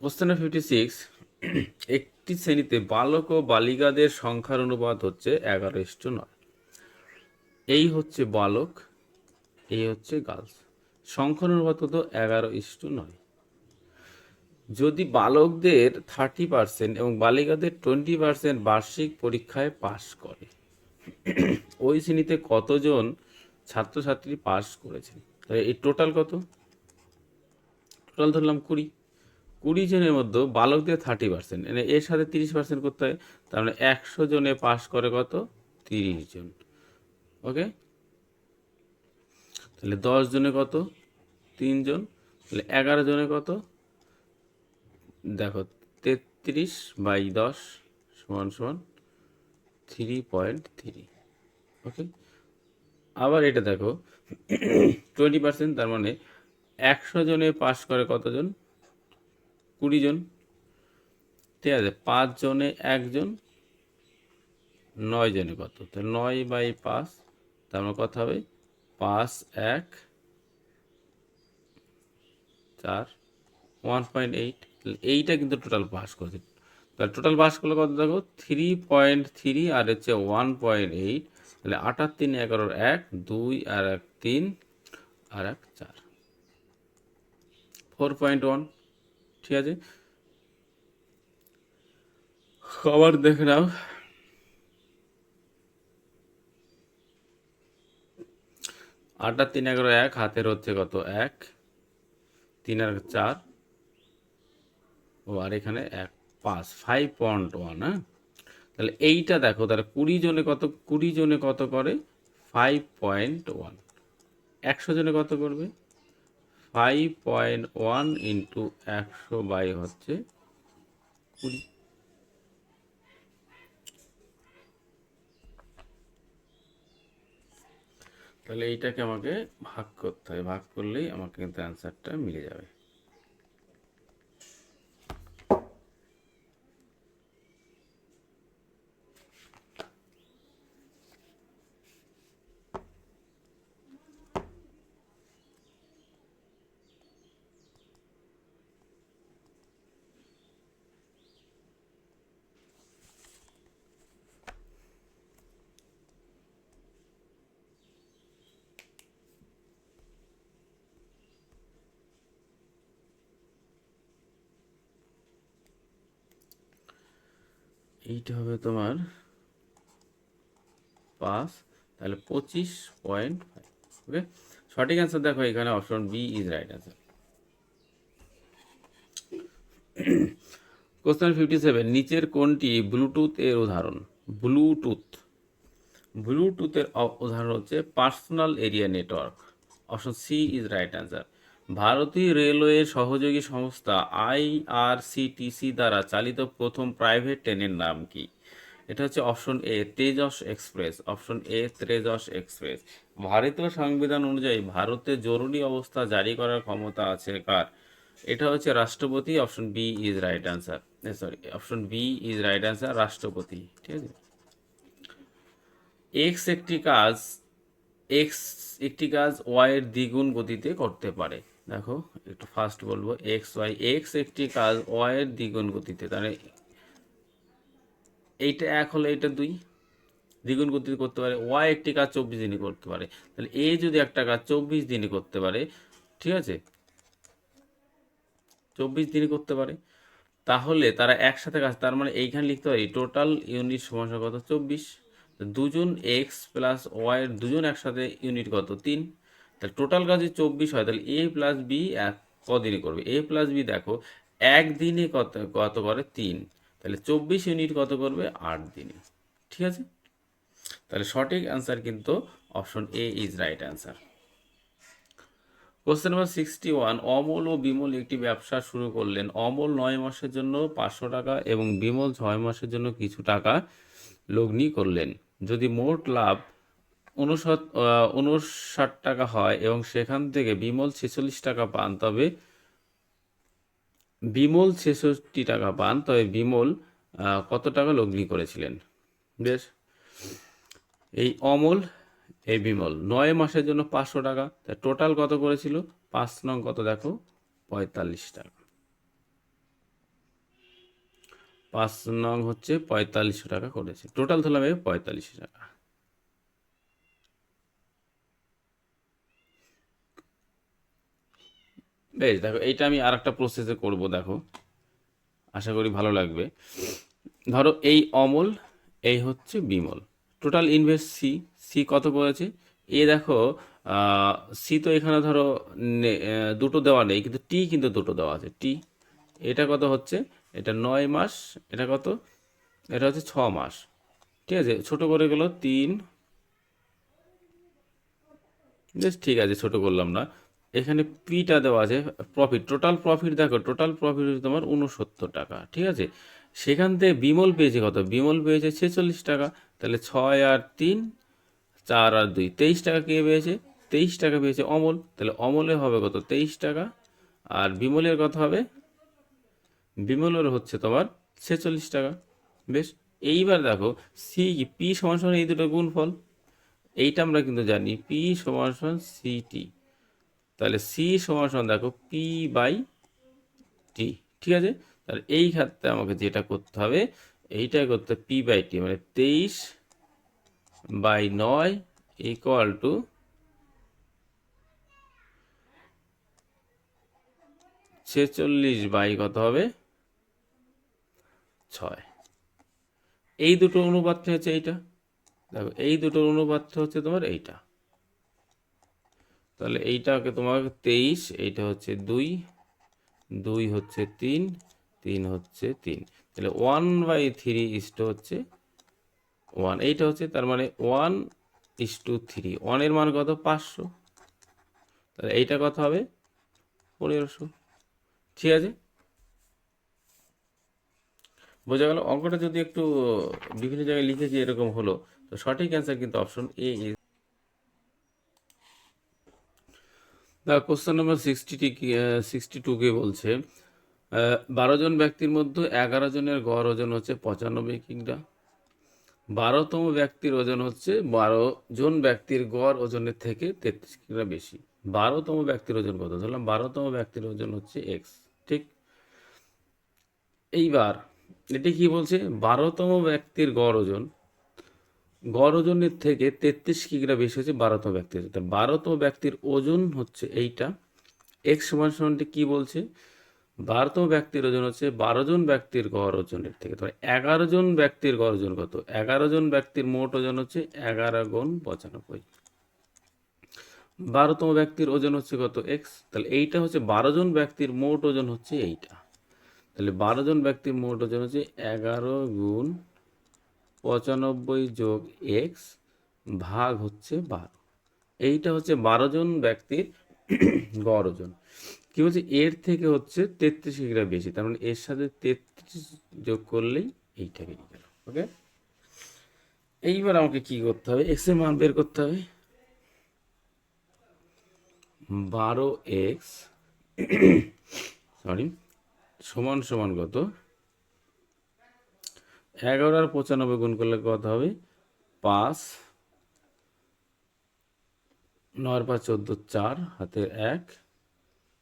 Speaker 2: Question 56, একটি শ্রেণীতে বালক ও বালিকাদের সংখ্যার অনুপাত হচ্ছে 11:9। এই হচ্ছে বালক, এই হচ্ছে গার্লস, সংখ্যার অনুপাত হতো 11:9। যদি বালকদের 30% এবং বালিকাদের 20% বার্ষিক পরীক্ষায় পাশ করে, ওই শ্রেণীতে কতজন ছাত্রছাত্রী পাশ করেছেন? তাহলে এই টোটাল কত? টোটাল ধরলাম 20 জনের মধ্যে বালকদের 30%, মানে এর সাথে 30% করতে হয়, তার মানে 100 জনে পাশ করে কত? 30 জন। ওকে, তাহলে 10 জনে কত? 3 জন। তাহলে 11 জনে কত? দেখো 33/10 = 3.3। ওকে, আবার এটা দেখো 20%, তার মানে 100 জনে পাশ করে কতজন? 20 জন। ঠিক আছে, 5 জনে 1 জন, 9 জনে কত? তাহলে 9/5, তার মানে কত হবে? 5, 1, 4, 1.8। এইটা কিন্তু টোটাল পাস করেছে। তাহলে টোটাল পাস করলে কত? দেখো 3.3 আর হচ্ছে 1.8, তাহলে 8 আর 3 11, 1 2 আর 1 3 আর 1 4, 4.1। ঠিক আছে, আবার দেখে নাও 8 আর 3 11, 1 হাতের হচ্ছে কত? 1 3 আর 4, ও আর এখানে 1 5, 5.1। হ্যাঁ, তাহলে এইটা দেখো, তাহলে 20 জনে কত? 20 জনে কত করে? 5.1। 100 জনে কত করবে? 5.1 ইন্টু 100 বাই হচ্ছে 20। তাহলে এইটাকে আমাকে ভাগ করতে হয়, ভাগ করলেই আমাকে কিন্তু অ্যান্সারটা মিলে যাবে। এইটা হবে তোমার 5, তাহলে 25.5। ওকে, সঠিক অ্যান্সার দেখো এখানে option B is right answer. Question 57, নিচের কোনটি ব্লুটুথ এর উদাহরণ? ব্লুটুথ, ব্লুটুথের উদাহরণ হচ্ছে personal area network. Option C is right answer. ভারতীয় রেলওয়ের সহযোগী সংস্থা আইআরসিটিসি দ্বারা চালিত প্রথম প্রাইভেট ট্রেনের নাম কি? এটা হচ্ছে option A Tejas express. Option A Tejas express. ভারতীয় সংবিধান অনুযায়ী ভারতে জরুরি অবস্থা জারি করার ক্ষমতা আছে কার? এটা হচ্ছে রাষ্ট্রপতি। Option B is right answer. Sorry, option B is right answer, রাষ্ট্রপতি। ঠিক আছে, এক্স একটি কাজ ওয়াই এর দ্বিগুণ গতিতে করতে পারে। দেখো একটু ফাস্ট বলবো, এক্স একটি কাজ ওয়াই এর দ্বিগুণ গতিতে, তাহলে এইটা 1 হলে এইটা 2 দ্বিগুণ গতিতে করতে পারে। ওয়াই একটি কাজ 24 দিনে করতে পারে, তাহলে এ যদি একটা কাজ 24 দিনে করতে পারে, ঠিক আছে, 24 দিনে করতে পারে, তাহলে তারা একসাথে কাজ, তার মানে এইখানে লিখতে পারি টোটাল ইউনিট সমান কত? 24। দুজন এক্স প্লাস ওয়াই এর দুজন একসাথে ইউনিট কত? 3। তাহলে টোটাল কাজ যদি 24 হয়, তাহলে এ প্লাস বি কদিনে করবে? এ প্লাস বি দেখো একদিনে কত কত করে? 3। তাহলে 24 ইউনিট কত করবে? 8 দিনে। ঠিক আছে, তাহলে সঠিক অ্যান্সার কিন্তু option A is right answer. Question number 61, Amal ও বিমল একটি ব্যবসা শুরু করলেন। অমল 9 মাসের জন্য 500 টাকা এবং বিমল 6 মাসের জন্য কিছু টাকা লগ্নি করলেন। যদি মোট লাভ 59 টাকা হয় এবং সেখান থেকে বিমল 46 টাকা পান, তবে বিমল 66 টাকা পান, তবে বিমল কত টাকা লগ্নি করেছিলেন? বেশ, এই অমল, এই বিমল 9 মাসের জন্য 500 টাকা, তাই টোটাল কত করেছিল? 5 নং কত দেখো, 45 টাকা। 5 নং হচ্ছে 4500 টাকা করেছে, টোটাল ধরলাম 4500 টাকা। বেশ, দেখো এইটা আমি আর একটা প্রসেসে করব, দেখো আশা করি ভালো লাগবে। ধরো এই অমল, এই হচ্ছে Bimal, total invest C, C কত করেছে? এ দেখো, সি তো এখানে ধরো দুটো দেওয়া নেই, কিন্তু টি কিন্তু দুটো দেওয়া আছে, টি এটা কত হচ্ছে? এটা 9 মাস, এটা কত? এটা হচ্ছে 6 মাস। ঠিক আছে, ছোট করে গেল 3, বেশ ঠিক আছে, ছোট করলাম না। এখানে পিটা দেওয়া আছে, প্রফিট, টোটাল প্রফিট দেখো, টোটাল প্রফিট হচ্ছে তোমার 69 টাকা। ঠিক আছে, সেখান থেকে বিমল পেয়েছে কত? বিমল পেয়েছে 46 টাকা। তাহলে 6 আর 3, 4 আর 2, 23 টাকা কে পেয়েছে? 23 টাকা পেয়েছে অমল। তাহলে অমলের হবে কত? 23 টাকা। আর বিমলের কত হবে? বিমলের হচ্ছে তোমার 46 টাকা। বেশ, এইবার দেখো সি কি, পি সমান সমান এই দুটো গুণফল, এইটা আমরা কিন্তু জানি, পি সমান সমান সিটি। তাহলে সি সমান সমান দেখো পি বাই টি। ঠিক আছে, তাহলে এই ক্ষেত্রে আমাকে যেটা করতে হবে, এইটাই করতে, পি বাই টি মানে 23/9 ইকুয়াল টু 46 বাই কত হবে? 6। এই দুটো অনুপাতটা হচ্ছে এইটা, দেখো এই দুটোর অনুপাতটা হচ্ছে তোমার এইটা। তাহলে এইটাকে তোমার 23, এইটা হচ্ছে 2, 2 হচ্ছে 3, 3 হচ্ছে 3, তাহলে 1/3 হচ্ছে 1, এইটা হচ্ছে তার মানে 1:3, 1 এর মান কত? 500। তাহলে এইটা কত হবে? 1500। ঠিক আছে, বোঝা গেল? অঙ্কটা যদি একটু বিভিন্ন জায়গায় লিখেছি এরকম হলো, তো সঠিক অ্যান্সার কিন্তু option A is. The question number 62কে বলছে 12 জন ব্যক্তির মধ্যে 11 জনের গড় ওজন হচ্ছে 95 কিগ্রা। 12তম ব্যক্তির ওজন হচ্ছে 12 জন ব্যক্তির গড় ওজনের থেকে 33 কিগ্রা বেশি। 12তম ব্যক্তির ওজন কত? ধরলাম 12তম ব্যক্তির ওজন হচ্ছে এক্স। ঠিক, এইবার এটি কি বলছে? 12তম ব্যক্তির গড় ওজন, গড় ওজনের থেকে 33 কিগ্রা বেশি হচ্ছে 12তম ব্যক্তির ওজন। 12তম ব্যক্তির ওজন হচ্ছে এইটা, এক্স সমান সমানটি কি বলছে? 12তম ব্যক্তির ওজন হচ্ছে 12 জন ব্যক্তির গড় ওজনের থেকে, তো 11 জন ব্যক্তির গড় ওজন কত? 11 জন ব্যক্তির মোট ওজন হচ্ছে 11 × 95। 12তম ব্যক্তির ওজন হচ্ছে কত? এক্স। তাহলে এইটা হচ্ছে 12 জন ব্যক্তির মোট ওজন হচ্ছে এইটা। তাহলে 12 জন ব্যক্তির মোট ওজন হচ্ছে 11 × 95 + x ভাগ হচ্ছে 12। এইটা হচ্ছে 12 জন ব্যক্তির গড় ওজন। কি বলছে? এর থেকে হচ্ছে 33 কিগ্রা বেশি, তার মানে এর সাথে 33 যোগ করলেই এইটা বেরিয়ে গেল। ওকে, এইবার আমাকে কি করতে হবে? এক্স এর মান বের করতে হবে। 12x সরি সমান সমান কত? 11 আর 95 গুণ করলে কত হবে? 5, 9 আর 5 14, 4 হাতে 1,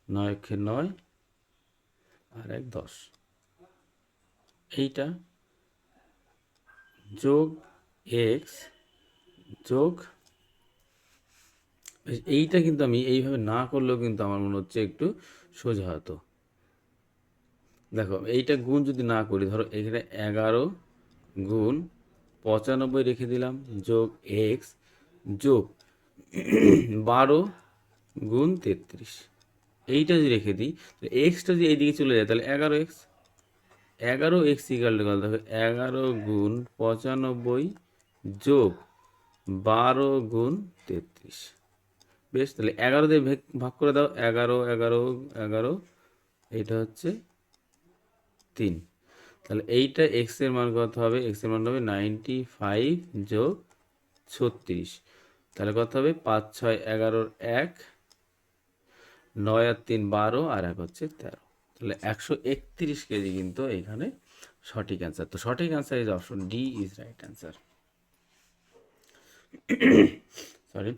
Speaker 2: 9 একে 9 আর 1 10, এইটা যোগ এক্স যোগ, এইটা কিন্তু আমি এইভাবে না করলেও কিন্তু আমার মনে হচ্ছে একটু সোজা হতো। দেখো এইটা গুণ যদি না করি, ধরো এখানে 11 গুণ 95 রেখে দিলাম, যোগ এক্স যোগ 12 গুণ 33, এইটা যদি রেখে দিই, এক্সটা যদি এইদিকে চলে যায়, তাহলে 11x, 11x ইকাল টু, দেখো 11 গুণ 95 যোগ 12 গুণ 33। বেশ, তাহলে 11 দিয়ে ভাগ করে দাও, 11 11 11, এইটা হচ্ছে 3। তাহলে এইটা এক্স এর মান কত হবে? এক্স এর মান হবে 95 যোগ 36, তাহলে কত হবে? 5 6 11 1, 9 আর 3 12 আর 1 হচ্ছে 13, তাহলে 131 কেজি কিন্তু এইখানে সঠিক অ্যান্সার। তো সঠিক answer is option D is right answer. Sorry,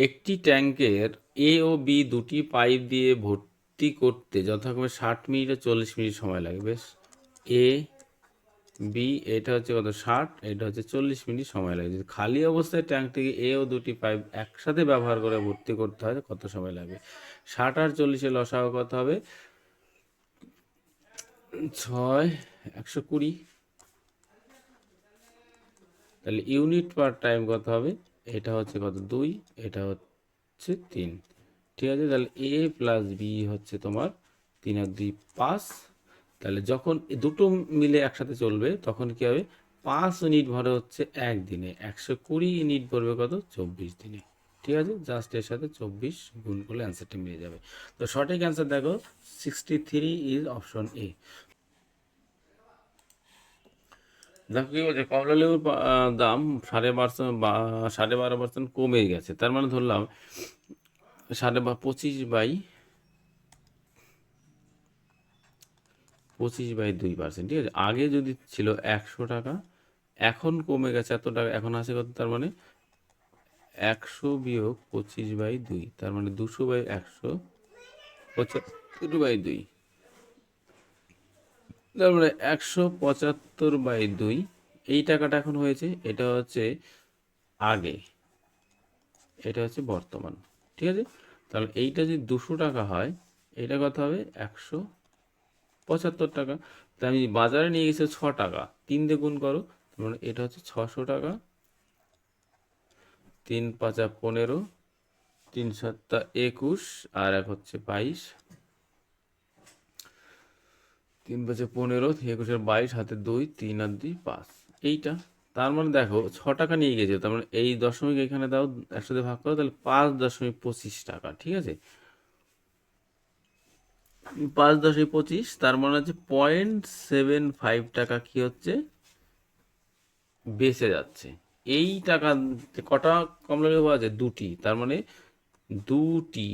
Speaker 2: একটি ট্যাঙ্কের এ ও বি দুটি পাইপ দিয়ে ভর্তি করতে যথাক্রমে 60 মিনিট ও 40 মিনিট সময় লাগে। বেশ, এ বি এটা হচ্ছে কত 60, এটা হচ্ছে 40 মিনিট সময় লাগে। যদি খালি অবস্থায় ট্যাঙ্কটিকে এ ও দুটি পাইপ একসাথে ব্যবহার করে ভর্তি করতে হয় কত সময় লাগবে? 60 আর 40-এর লসাগু কত হবে? 6, 120। তাহলে ইউনিট পার টাইম কত হবে? এটা হচ্ছে কত 2, এটা হচ্ছে 3। ঠিক আছে, তাহলে এ প্লাস বি হচ্ছে তোমার 3 আর 2 5। তাহলে যখন এ দুটো মিলে একসাথে চলবে তখন কি হবে? 5 ইউনিট ভরে হচ্ছে একদিনে, 120 ইউনিট ভরবে কত? 24 দিনে। ঠিক আছে, জাস্ট এর সাথে 24 গুণ করলে অ্যান্সারটা মিলে যাবে। তো সঠিক অ্যান্সার দেখো 63 ইজ অপশন এ। দেখো কি বলছে, কমলা লেবুর দাম 12.5% কমে গেছে। তার মানে ধরলাম 25/2%। ঠিক আছে, আগে যদি ছিল 100 টাকা, এখন কমে গেছে এত টাকা, এখন আছে কত? তার মানে 100 - 25/2, তার মানে 200/100, 75/2, তার মানে 175/2। এই টাকাটা এখন হয়েছে, এটা হচ্ছে আগে, এটা হচ্ছে বর্তমান। ঠিক আছে, তাহলে এইটা যদি 200 টাকা হয়, এটা কত হবে? 175 টাকা। তা আমি বাজারে নিয়ে গেছি 6 টাকা, 3 দিয়ে গুণ করো, তার মানে এটা হচ্ছে 600 টাকা। 3 × 5 = 15, 3 × 7 = 21, আর এক হচ্ছে 22। 3 × 5 = 15, 21 আর 22, হাতে 2, 3 আর 2 5, এইটা। তার মানে দেখো 6 টাকা নিয়ে গেছে, তার মানে এই দশমিক এখানে দাও, একসাথে ভাগ করো, তাহলে 5.25 টাকা। ঠিক আছে, 5.25, তার মানে হচ্ছে 0.75 টাকা কি হচ্ছে? বেঁচে যাচ্ছে। এই টাকা কটা কমলা লেবু আছে? দুটি, তার মানে দুটি,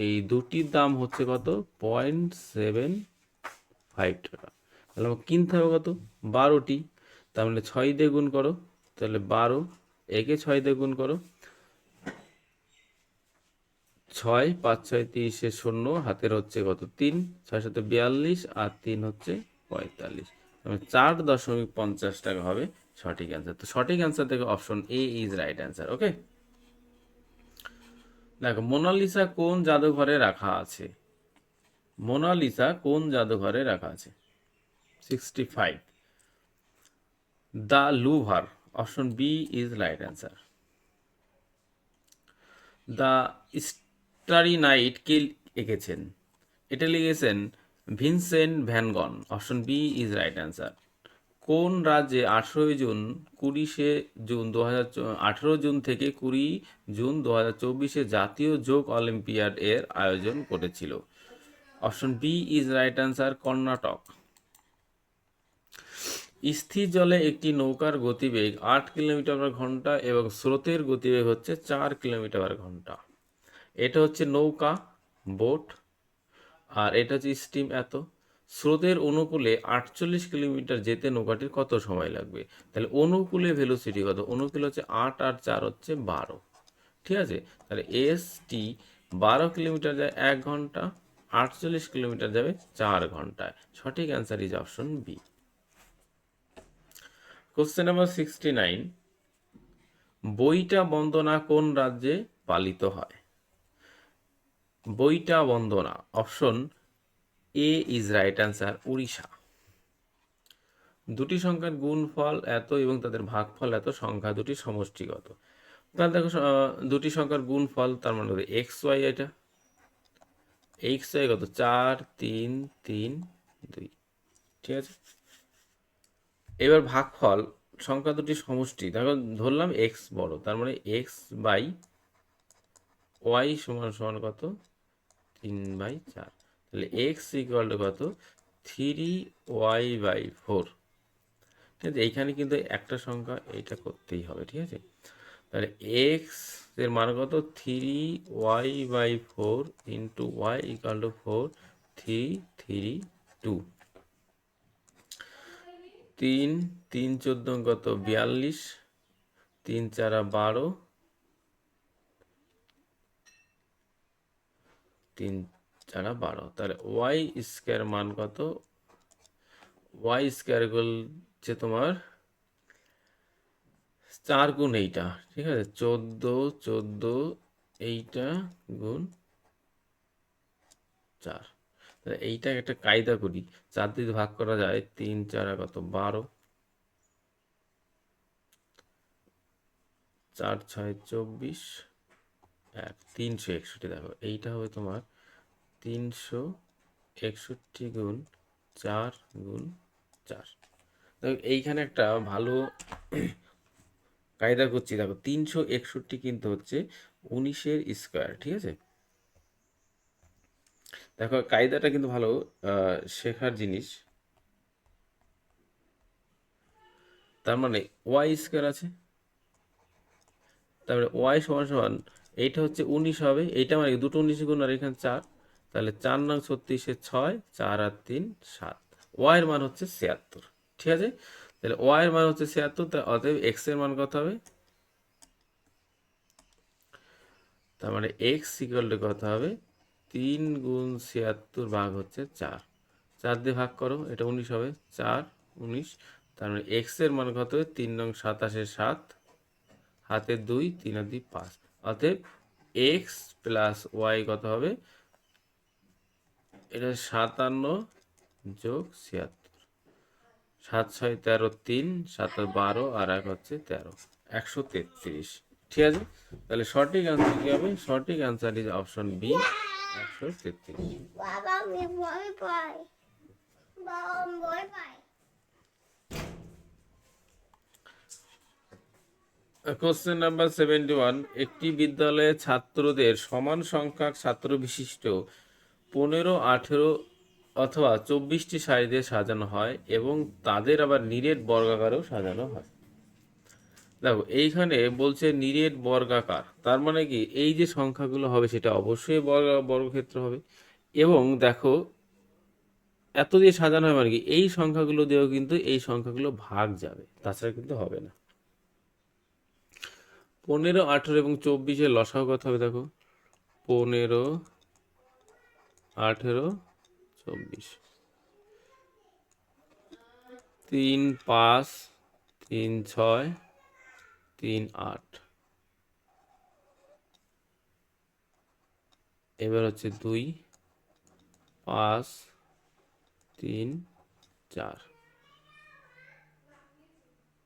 Speaker 2: এই দুটির দাম হচ্ছে কত? 0.75 টাকা। তাহলে আমাকে কিনতে হবে কত? 12টি। তার মানে 6 দিয়ে গুণ করো, তাহলে 12, একে 6 দিয়ে গুণ করো, 6, 5, 6, 30, 0, হাতের হচ্ছে কত? 3, 6, 7, 42, আর 3 হচ্ছে 45। মানে 4.50 টাকা হবে সঠিক অ্যান্সার। তো সঠিক অ্যান্সার থেকে option A is right answer. Okay, দেখো মোনালিসা কোন জাদুঘরে রাখা আছে? মোনালিসা কোন জাদুঘরে রাখা আছে? 65, the Louvre, option B is right answer. The Starry Night কে এঁকেছেন? এটা লিখেছেন Vincent van Gogh, option B is right answer. কোন রাজ্যে 18 জুন 20 জুন 18 জুন থেকে 20 জুন 2024 জাতীয় যোগ অলিম্পিয়াড এর আয়োজন করেছিল? Option B is right answer, Karnataka. স্থির জলে একটি নৌকার গতিবেগ 8 কিলোমিটার/ঘন্টা এবং স্রোতের গতিবেগ হচ্ছে 4 কিলোমিটার/ঘন্টা। এটা হচ্ছে নৌকা, বোট, আর এটা হচ্ছে স্টিম। এত স্রোতের অনুকূলে 48 কিলোমিটার যেতে নৌকাটির কত সময় লাগবে? তাহলে অনুকূলে ভেলোসিটি কত? অনুকূলে হচ্ছে 8 আর 4 হচ্ছে 12। ঠিক আছে, তাহলে এস টি 12 কিলোমিটার যায় 1 ঘন্টা, 48 কিলোমিটার যাবে 4 ঘন্টায়। সঠিক answer is option B. Question number 69, Boita Bandana কোন রাজ্যে পালিত হয়? Boita Bandana, option A is right answer, Orissa. দুটি সংখ্যার গুণফল এত এবং তাদের ভাগফল এত, সংখ্যা দুটি সমষ্টিগত। তাহলে দেখো দুটি সংখ্যার গুণফল, তার মানে এক্স ওয়াই, এটা এক্স ওয়াই কত? 4, 3, 3, 2। ঠিক আছে, এবার ভাগফল, সংখ্যা দুটি সমষ্টি, দেখো ধরলাম এক্স বড়, তার মানে এক্স বাই ওয়াই সমান সমান কত? 3/4। তাহলে এক্স ইকুয়াল টু কত? 3y/4। ঠিক আছে, এইখানে কিন্তু একটা সংখ্যা এইটা করতেই হবে। ঠিক আছে, তাহলে এক্স এর মান কত? 3y/4 into Y equal to 4, 3, 3, 2। 3, 3, 14 কত? 42, 3, 4, 12, তিন চারা 12, তাহলে ওয়াই স্কোয়ার মান কত? ওয়াই স্কোয়ার হচ্ছে তোমার 4 গুণ এইটা, ঠিক আছে, 14 এইটা গুণ 4। তাহলে এইটা একটা কায়দা করি, 4 দিয়ে ভাগ করা যায়, 3 4 কত 12, 4 6 24, 361। দেখো এইটা হবে তোমার 361 গুণ 4 গুণ 4। দেখো এইখানে একটা ভালো কায়দা করছি, দেখো 361 কিন্তু হচ্ছে 19-এর স্কোয়ার, ঠিক আছে। দেখো কায়দাটা কিন্তু ভালো শেখার জিনিস। তার মানে ওয়াই স্কোয়ার আছে, তারপরে ওয়াই সমান সমান এইটা হচ্ছে 19 হবে, এইটা মানে দুটো 19 গুণ আর এখানে 4, তাহলে 4 নং 36-এ 6, 4 আর 3 7, ওয়াই এর মান হচ্ছে 76, ঠিক আছে। তাহলে ওয়াই এর মান হচ্ছে 76, তা অতএব এক্স এর মান কত হবে? তার মানে এক্স ইকুয়াল টু কত হবে? 3 গুণ 76 ভাগ হচ্ছে 4, 4 দিয়ে ভাগ করো, এটা 19 হবে, 4 19। তার মানে এক্স এর মান কত হবে? 3 নং 27-এ 7, হাতে 2, 3 আর 2 5, অতএব এক্স প্লাস ওয়াই কত হবে? এটা 57 যোগ 76, 7 6 13, 3 7 12 আর 1 হচ্ছে 13, 133, ঠিক আছে। তাহলে সঠিক আনসার কি হবে? সঠিক আনসার ইজ অপশন বি, 133।
Speaker 3: বাবা আমি ভয় পাই, বাবা আমি ভয় পাই।
Speaker 2: কোশ্চেন নাম্বার 71, একটি বিদ্যালয়ে ছাত্রদের সমান সংখ্যক ছাত্র বিশিষ্ট 15 18 অথবা 24টি সারি দিয়ে সাজানো হয় এবং তাদের আবার নিরেট বর্গাকারেও সাজানো হয়। দেখো এইখানে বলছে নিরেট বর্গাকার, তার মানে কি এই যে সংখ্যাগুলো হবে সেটা অবশ্যই বর্গক্ষেত্র হবে, এবং দেখো এত দিয়ে সাজানো হয় মানে কি এই সংখ্যাগুলো দিয়েও কিন্তু এই সংখ্যাগুলো ভাগ যাবে, তাছাড়া কিন্তু হবে না। 15 18 এবং 24-এর লসাগু কত হবে? দেখো 15 18 24, 3 5 3 6 3 8, এবার হচ্ছে 2 5 3 4,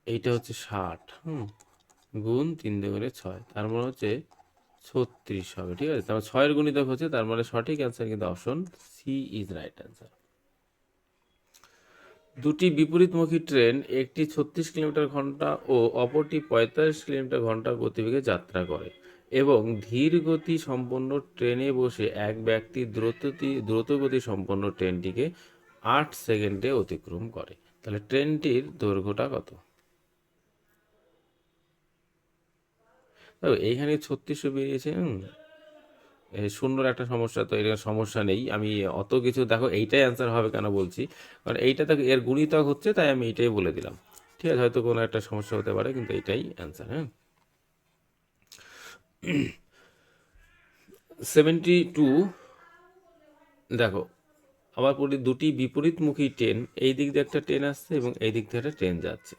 Speaker 2: এইটা হচ্ছে 60, গুণ 3 দুগুণে 6, তার মানে হচ্ছে 36 হবে, ঠিক আছে। তার মানে 6-এর গুণিতক হচ্ছে, তার মানে সঠিক অ্যান্সার কিন্তু option C is right answer. দুটি বিপরীতমুখী ট্রেন, একটি 36 কিলোমিটার ঘন্টা ও অপরটি 45 কিলোমিটার ঘন্টা গতিবেগে যাত্রা করে এবং ধীর গতি সম্পন্ন ট্রেনে বসে এক ব্যক্তি দ্রুতগতি সম্পন্ন ট্রেনটিকে 8 সেকেন্ডে অতিক্রম করে। তাহলে ট্রেনটির দৈর্ঘ্যটা কত? এইখানে 3600 বেরিয়েছে, শূন্যর একটা সমস্যা, তো এর সমস্যা নেই, আমি অত কিছু, দেখো এইটাই অ্যান্সার হবে কেন বলছি, কারণ এইটা তো এর গুণিতক হচ্ছে, তাই আমি এইটাই বলে দিলাম, ঠিক আছে। হয়তো কোনো একটা সমস্যা হতে পারে, কিন্তু এইটাই অ্যান্সার। 72, দেখো আবার পড়ি, দুটি বিপরীতমুখী ট্রেন, এই দিক দিয়ে একটা ট্রেন আসছে এবং এই দিক থেকে একটা ট্রেন যাচ্ছে।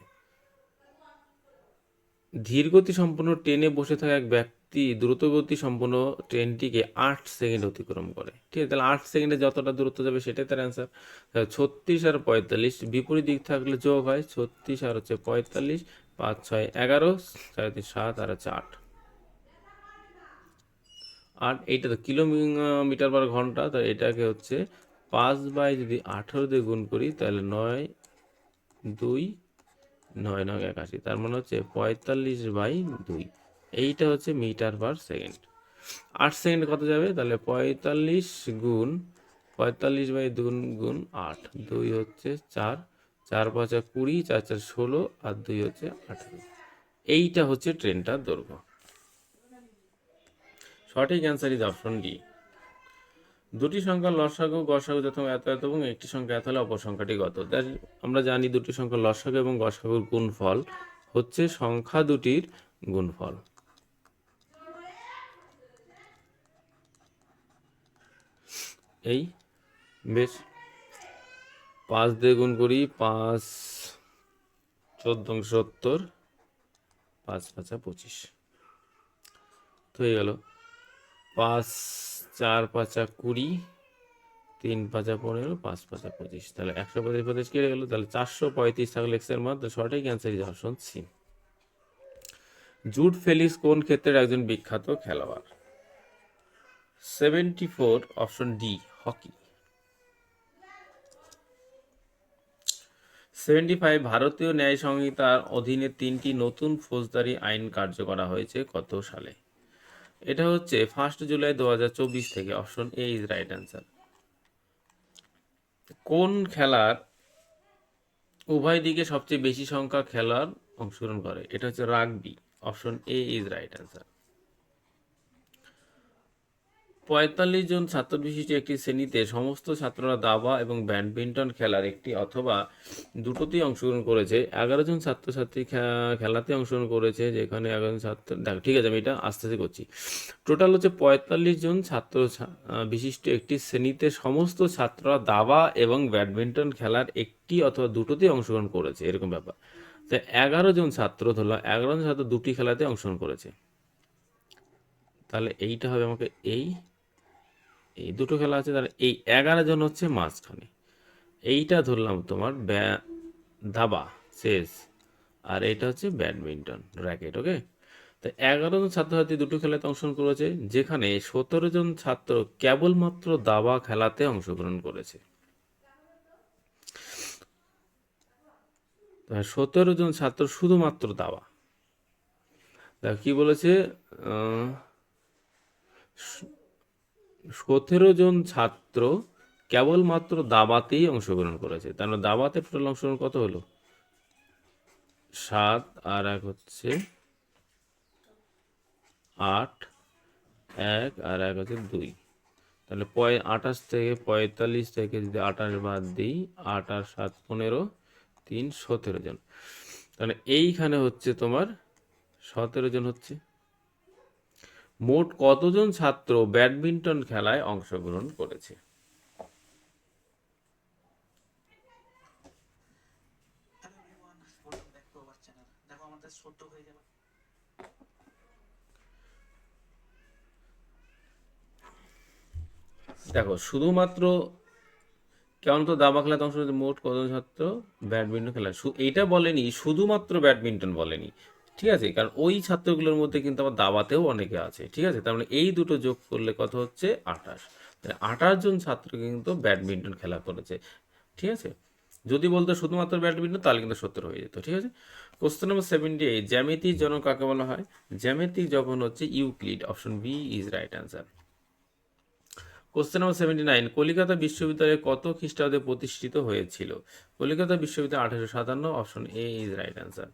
Speaker 2: ধীরগতি সম্পন্ন ট্রেনে বসে থাকা এক ব্যক্তি দ্রুতগতি সম্পন্ন ট্রেনটিকে 8 সেকেন্ড অতিক্রম করে, ঠিক আছে। তাহলে 8 সেকেন্ডে যতটা দূরত্ব যাবে সেটাই তার অ্যান্সার। 36 আর 45 বিপরীত দিক থাকলে যোগ হয়, 36 আর হচ্ছে 45, 5 6 11, 4 3 7 আর হচ্ছে 8, এইটা তো কিলোমিটার পার ঘন্টা, তো এটাকে হচ্ছে 5/18 দিয়ে গুণ করি, তাহলে 9 2 9 9 81, তার মানে হচ্ছে 45/2, এইটা হচ্ছে মিটার পার সেকেন্ড। 8 সেকেন্ড কত যাবে? তাহলে 45 গুণ 45/2 গুণ 8, 2 হচ্ছে 4, 4 5 20, 4 4 16 আর 2 হচ্ছে 18, এইটা হচ্ছে ট্রেনটার দৈর্ঘ্য। সঠিক অ্যান্সার ইজ অপশন ডি। দুটি সংখ্যার লসাগু গসাগু যথাক্রমে এত এত এবং একটি সংখ্যা এত হলে অপর সংখ্যাটি কত? আমরা জানি দুটি সংখ্যার লসাগু এবং গসাগুর গুণফল হচ্ছে সংখ্যা দুটির গুণফল। এই বেশ 5 দিয়ে গুণ করি, 5 14 70, 5 5 25 তো হয়ে গেল 5 4 5 20, 3 5 15, 5 5 25, তাহলে 125 কেটে গেল, তাহলে 435 থাকলে এক্স এর মান, তো সঠিক answer is option C. Jude Felix কোন ক্ষেত্রের একজন বিখ্যাত খেলোয়াড়? 74 অপশন ডি, হকি। 75 ভারতীয় ন্যায় সংহিতার অধীনে 3টি নতুন ফৌজদারি আইন কার্যকর করা হয়েছে কত সালে? এটা হচ্ছে 1 জুলাই 2024 থেকে। Option A is right answer. কোন খেলার উভয় দিকে সবচেয়ে বেশি সংখ্যক খেলোয়াড় অংশগ্রহণ করে? এটা হচ্ছে rugby. Option A is right answer. 45 জন ছাত্র বিশিষ্ট একটি শ্রেণীতে সমস্ত ছাত্ররা দাবা এবং ব্যাডমিন্টন খেলার একটি অথবা দুটোতেই অংশগ্রহণ করেছে। 11 জন ছাত্রছাত্রী খেলাতে অংশগ্রহণ করেছে, যেখানে 11 জন ছাত্র, দেখো ঠিক আছে আমি এটা আস্তে আস্তে করছি। টোটাল হচ্ছে 45 জন ছাত্র বিশিষ্ট একটি শ্রেণীতে সমস্ত ছাত্ররা দাবা এবং ব্যাডমিন্টন খেলার একটি অথবা দুটোতেই অংশগ্রহণ করেছে, এরকম ব্যাপার। তো 11 জন ছাত্র ধরলাম, 11 জন ছাত্র দুটি খেলাতে অংশগ্রহণ করেছে, তাহলে এইটা হবে আমাকে এই দুটো খেলা আছে, তাহলে এই 11 জন হচ্ছে মাঝখানে। এইটা ধরলাম তোমার দাবা শেষ, আর এইটা হচ্ছে ব্যাডমিন্টন র্যাকেট। ওকে, তো 11 জন ছাত্রছাত্রী দুটো খেলাতে অংশগ্রহণ করেছে, যেখানে 17 জন ছাত্র কেবলমাত্র দাবা খেলাতে অংশগ্রহণ করেছে। 17 জন ছাত্র শুধুমাত্র দাবা। দেখো কি বলেছে, 17 জন ছাত্র কেবলমাত্র দাবাতেই অংশগ্রহণ করেছে, তার মানে দাবাতে টোটাল অংশগ্রহণ কত হলো? 7 আর 1 হচ্ছে 8, 1 আর 1 হচ্ছে 2, তাহলে 28 থেকে 45 থেকে যদি 28 বাদ দিই, 8 আর 7 15, 3 17 জন, তাহলে এইখানে হচ্ছে তোমার 17 জন হচ্ছে। মোট কতজন ছাত্র ব্যাডমিন্টন খেলায় অংশগ্রহণ করেছে? দেখো শুধুমাত্র কেমন তো দাবা খেলাতে অংশগ্রহণ মোট কতজন ছাত্র ব্যাডমিন্টন খেলা, এইটা বলেনি, শুধুমাত্র ব্যাডমিন্টন বলেনি, ঠিক আছে, কারণ ওই ছাত্রগুলোর মধ্যে কিন্তু আবার দাবাতেও অনেকে আছে, ঠিক আছে, তার মানে এই দুটো যোগ করলে কত হচ্ছে 28, তাহলে 28 জন ছাত্র কিন্তু ব্যাডমিন্টন খেলা করেছে, ঠিক আছে। যদি বলতো শুধুমাত্র ব্যাডমিন্টন তাহলে কিন্তু 70 হয়ে যেত, ঠিক আছে। কোশ্চেন নম্বর 78, জ্যামিতিক জনক কাকে বলা হয়? জ্যামিতিক যখন হচ্ছে Euclid. Option B is right answer. Question number 79, Calcutta বিশ্ববিদ্যালয় কত খ্রিস্টাব্দে প্রতিষ্ঠিত হয়েছিল? কলিকাতা বিশ্ববিদ্যালয় 1857। Option A is right answer.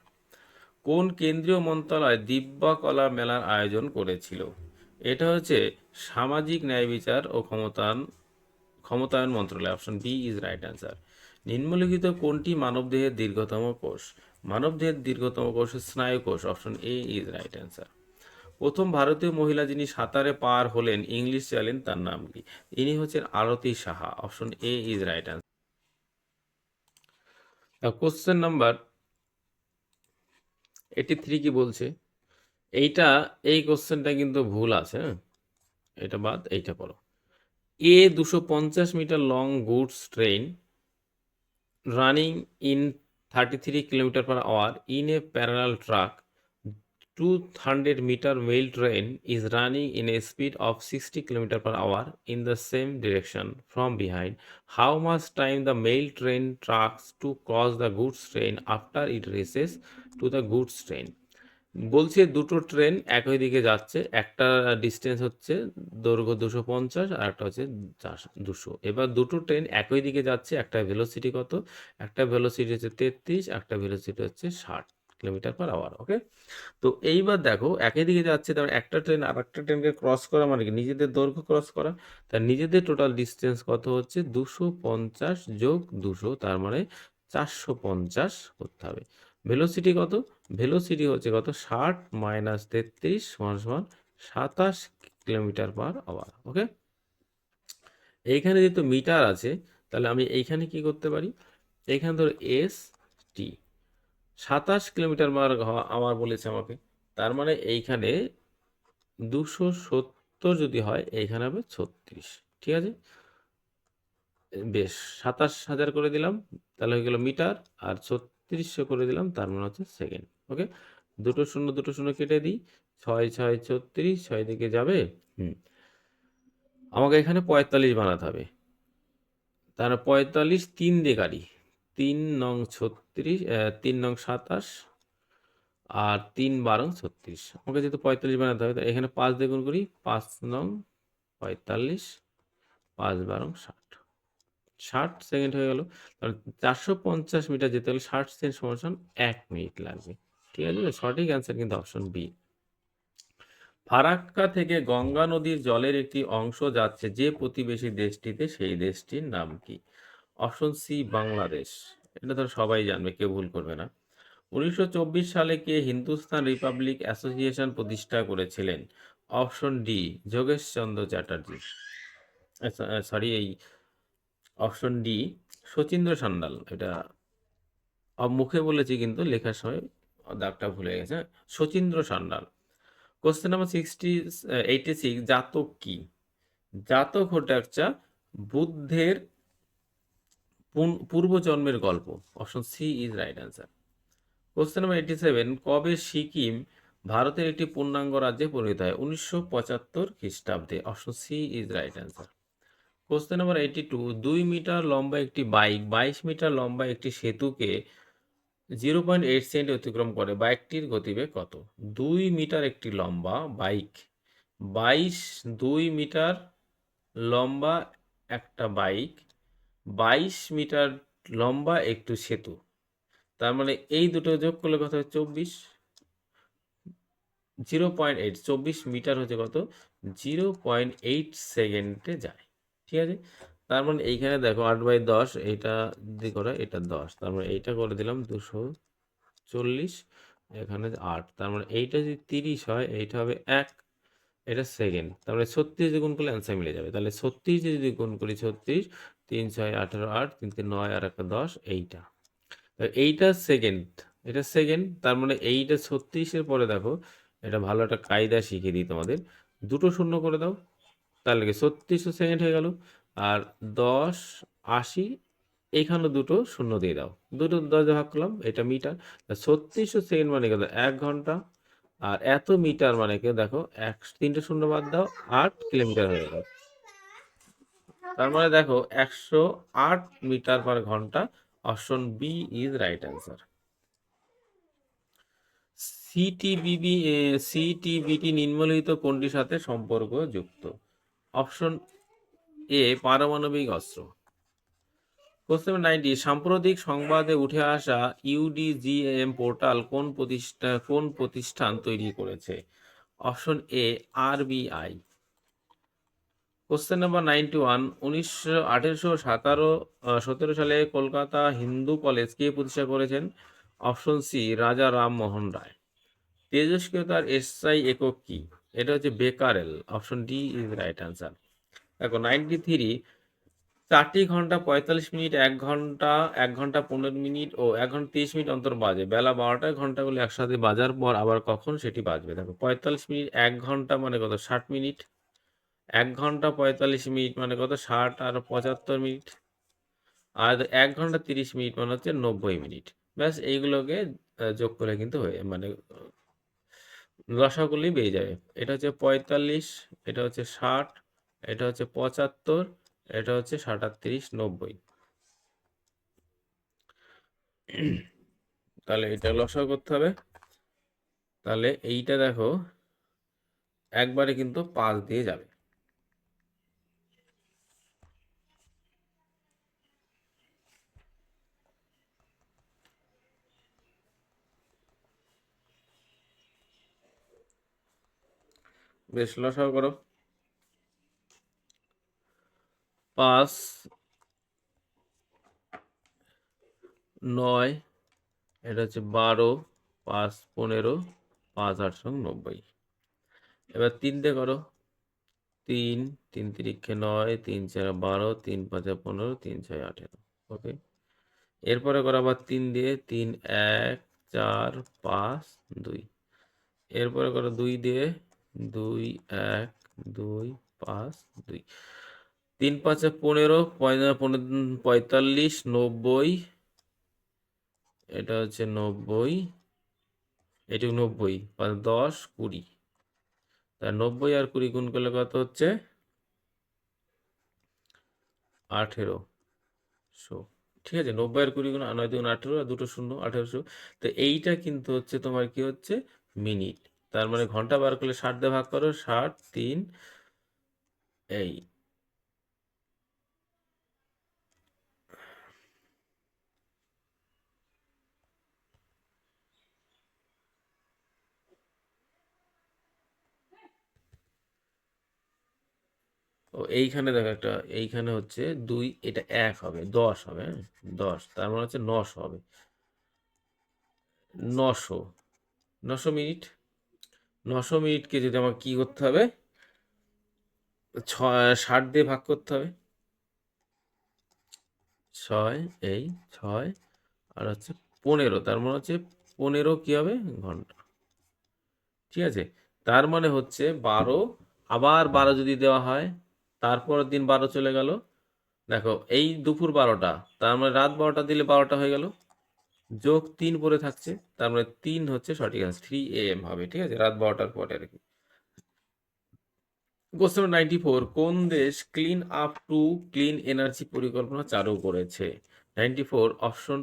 Speaker 2: কোন কেন্দ্রীয় মন্ত্রণালয় দিব্যা কলা মেলার আয়োজন করেছিল? এটা হচ্ছে সামাজিক ন্যায় বিচার ও ক্ষমতায়ন মন্ত্রণালয়। Option B is right answer. নিম্নলিখিত কোনটি মানবদেহের দীর্ঘতম কোষ? মানবদেহের দীর্ঘতম কোষ স্নায়ু কোষ। Option A is right answer. প্রথম ভারতীয় মহিলা যিনি সাঁতারে পার হলেন ইংলিশ চ্যানেল, তার নাম কি? ইনি হচ্ছেন Arati Saha. Option A is right answer. Question number 83 কি বলছে? এই কোশ্চেনটা কিন্তু ভুল আছে, হ্যাঁ, এটা বাদ, এইটা পড়ো। 250 metre long goods train running in 33 kilometre per hour in a parallel track 200 meter mail train is running in a speed of 60 km per hour in the same direction from behind. How much time the mail train takes to cross the goods train after it races to the goods train? বলছে দুটো train একই দিকে যাচ্ছে, একটা distance হচ্ছে দৈর্ঘ্য 250 আর একটা হচ্ছে 200। এবার দুটো ট্রেন একই দিকে যাচ্ছে, একটা ভেলোসিটি কত? একটা ভেলোসিটি হচ্ছে 33, একটা ভেলোসিটি হচ্ছে 60 কিলোমিটার পার আওয়ার। ওকে, তো এইবার দেখো একই দিকে যাচ্ছে, তার একটা ট্রেন আর একটা ট্রেনকে ক্রস করা মানে কি? নিজেদের দৈর্ঘ্য ক্রস করা, তার নিজেদের টোটাল ডিস্টেন্স কত হচ্ছে? 250 যোগ 200, তার মানে 450 করতে হবে। ভেলোসিটি কত? ভেলোসিটি হচ্ছে কত? 60 মাইনাস 33 সমান 27 কিলোমিটার পার আওয়ার। ওকে, এইখানে যেহেতু মিটার আছে, তাহলে আমি এইখানে কি করতে পারি, এইখানে ধরো এস টি 27 কিলোমিটার আমার বলেছে আমাকে, তার মানে এইখানে 270 যদি হয়, এইখানে হবে 36। ঠিক আছে, বেশ, 27,000 করে দিলাম, তাহলে হয়ে গেল মিটার, আর 3600 করে দিলাম, তার মানে হচ্ছে সেকেন্ড। ওকে, দুটো শূন্য কেটে দিই, 6 6 36, 6 দিকে যাবে। হুম, আমাকে এখানে 45 বানাতে হবে, তার 45 3 দিয়ে কাটি, 3 নং 36, 3 নং 27, আর 3 12 36। আমাকে যেহেতু 45 বানাতে হবে, তাই এখানে 5 দিয়ে গুণ করি, 5 নং 45, 5 12 60, 60 সেকেন্ড হয়ে গেল। তাহলে 450 মিটার যেতে হলে 60 সেকেন্ড সমান 1 মিনিট লাগবে। ঠিক আছে, সঠিক অ্যান্সার কিন্তু অপশন বি। ফারাক্কা থেকে গঙ্গা নদীর জলের একটি অংশ যাচ্ছে যে প্রতিবেশী দেশটিতে, সেই দেশটির নাম কি? Option C Bangladesh. এটা তো সবাই জানবে, কেউ ভুল করবে না। 1924 সালে কে হিন্দুস্তান রিপাবলিক অ্যাসোসিয়েশন প্রতিষ্ঠা করেছিলেন? Option D Jogeshchandra Chatterjee. Sorry, এই অপশন ডি শচীন্দ্র সান্যাল। এটা মুখে বলেছি কিন্তু লেখার সময় দাগটা ভুলে গেছে। শচীন্দ্র সান্যাল। কোশ্চেন নাম্বার 86, জাতক কি? জাতক হচ্ছে একটা বুদ্ধের পূর্বজন্মের গল্প। Option C is right answer. Question number 87, কবে সিকিম ভারতের একটি পূর্ণাঙ্গ রাজ্যে পরিণত হয়? 1975 খ্রিস্টাব্দে। Option C is right answer. Question number 82, 2 metre লম্বা একটি বাইক 22 মিটার লম্বা একটি সেতুকে 0.8 সেকেন্ডে অতিক্রম করে, বাইকটির গতিবেগ কত? 2 মিটার একটি লম্বা বাইক, 2 মিটার লম্বা একটা বাইক, 22 মিটার লম্বা একটু সেতু, তার মানে এই দুটো যোগ করলে কত হয়? 24। 0.8, 24 মিটার হচ্ছে কত? 0.8 সেকেন্ডে যায়। ঠিক আছে, তার মানে এইখানে দেখো 8/10, এইটা যদি করে এটা 10, তার মানে এইটা করে দিলাম 240, এখানে 8, তার মানে এইটা যদি 30 হয়, এইটা হবে 1, এটা সেকেন্ড, তার মানে 36 দিয়ে গুণ করলে অ্যান্সার মিলে যাবে। তাহলে 36 দিয়ে যদি গুণ করি, 36, 3 6 18, 8 3 3 9 আর একটা 10, এইটা, এইটা সেকেন্ড, এটা সেকেন্ড, তার মানে এইটা 36-এর পরে দেখো, এটা ভালো একটা কায়দা শিখিয়ে দিই তোমাদের, দুটো শূন্য করে দাও, তাহলে কি 36 সেকেন্ড হয়ে গেল। আর 10 80, এইখানে দুটো শূন্য দিয়ে দাও, দুটো 10 দিয়ে ভাগ করলাম, এটা মিটার। 3600 সেকেন্ড মানে কত? 1 ঘন্টা। আর এত মিটার মানে কি দেখো, 3টে শূন্য বাদ দাও, 8 কিলোমিটার হয়ে গেল। তার মানে দেখো 108 মিটার পার ঘন্টা। Option B is right answer. CTBT নিম্নলিখিত কোনটির সাথে সম্পর্কযুক্ত? অপশন এ পারমাণবিক অস্ত্র। কোশ্চেন নাম্বার 90, সাম্প্রতিক সংবাদে উঠে আসা ইউডিজিএম পোর্টাল কোন প্রতিষ্ঠান তৈরি করেছে? অপশন এ আরবিআই। কোশ্চেন নাম্বার 91, 1817 সালে কলকাতা হিন্দু কলেজ কে প্রতিষ্ঠা করেছেন? অপশন সি রাজা রামমোহন রায়। তেজস্ক্রিয়তার এসআই একক কি? এটা হচ্ছে Becquerel. Option D is right answer. দেখো 93, 4 ঘন্টা 45 মিনিট, 1 ঘন্টা 15 মিনিট ও 1 ঘন্টা 30 মিনিট অন্তর বাজে, বেলা 12টায় ঘন্টাগুলো একসাথে বাজার পর আবার কখন সেটি বাজবে? দেখো 45 মিনিট, 1 ঘন্টা মানে কত? 60 মিনিট, 1 ঘন্টা 45 মিনিট মানে কত? 60 আর 75 মিনিট, আর 1 ঘন্টা 30 মিনিট মানে হচ্ছে 90 মিনিট। ব্যাস, এইগুলোকে যোগ করে কিন্তু হয়ে মানে লসাগুলি বেরিয়ে যাবে। এটা হচ্ছে 45, এটা হচ্ছে 60, এটা হচ্ছে 75, এটা হচ্ছে 37, 90। তাহলে এটা লসাগু করতে হবে। তাহলে এইটা দেখো একবারে কিন্তু 5 দিয়ে যাবে। বেশ, লসাগু করো। 5 9, এটা হচ্ছে 12, 5 15, 5 8 90। এবার 3 দিয়ে করো, 3, 3 তিরিক্ষে 9, 3 4 12, 3 5 15, 3 6 18। ওকে, এরপরে করো আবার 3 দিয়ে, 3 1 4 5 2। এরপরে করো 2 দিয়ে, 2 1 2 5 2। 3 5 15, 45 90, এটা হচ্ছে 90, এটুকু 90, 10 20। তা 90 আর 20 গুণ করলে কত হচ্ছে? 1800। ঠিক আছে, 90 আর 20 গুণ 9 দুগুণ 18 আর দুটো শূন্য, 1800। তো এইটা কিন্তু হচ্ছে তোমার কি হচ্ছে? মিনিট। তার মানে ঘন্টা বার করলে 60 দিয়ে ভাগ করো, 60 3 এই। ও এইখানে দেখো একটা, এইখানে হচ্ছে 2, এটা 1 হবে, 10 হবে, হ্যাঁ 10, তার মানে হচ্ছে 900 হবে। 900, 900 মিনিট। 900 মিনিটকে যদি আমার কি করতে হবে? 60 দিয়ে ভাগ করতে হবে। 6 এই 6 আর হচ্ছে 15, তার মানে হচ্ছে 15 কি হবে? ঘন্টা। ঠিক আছে, তার মানে হচ্ছে 12, আবার 12 যদি দেওয়া হয়, তারপরের দিন 12 চলে গেল। দেখো এই দুপুর 12টা, তার মানে রাত 12টা দিলে 12টা হয়ে গেল, যোগ 3 পরে থাকছে, তার মানে 3 হচ্ছে সঠিক আনসার, 3 AM হবে। ঠিক আছে, রাত 12টার পরে আর কি। কোশ্চেন 94, কোন দেশ clean up to clean energy পরিকল্পনা চালু করেছে? 94 অপশন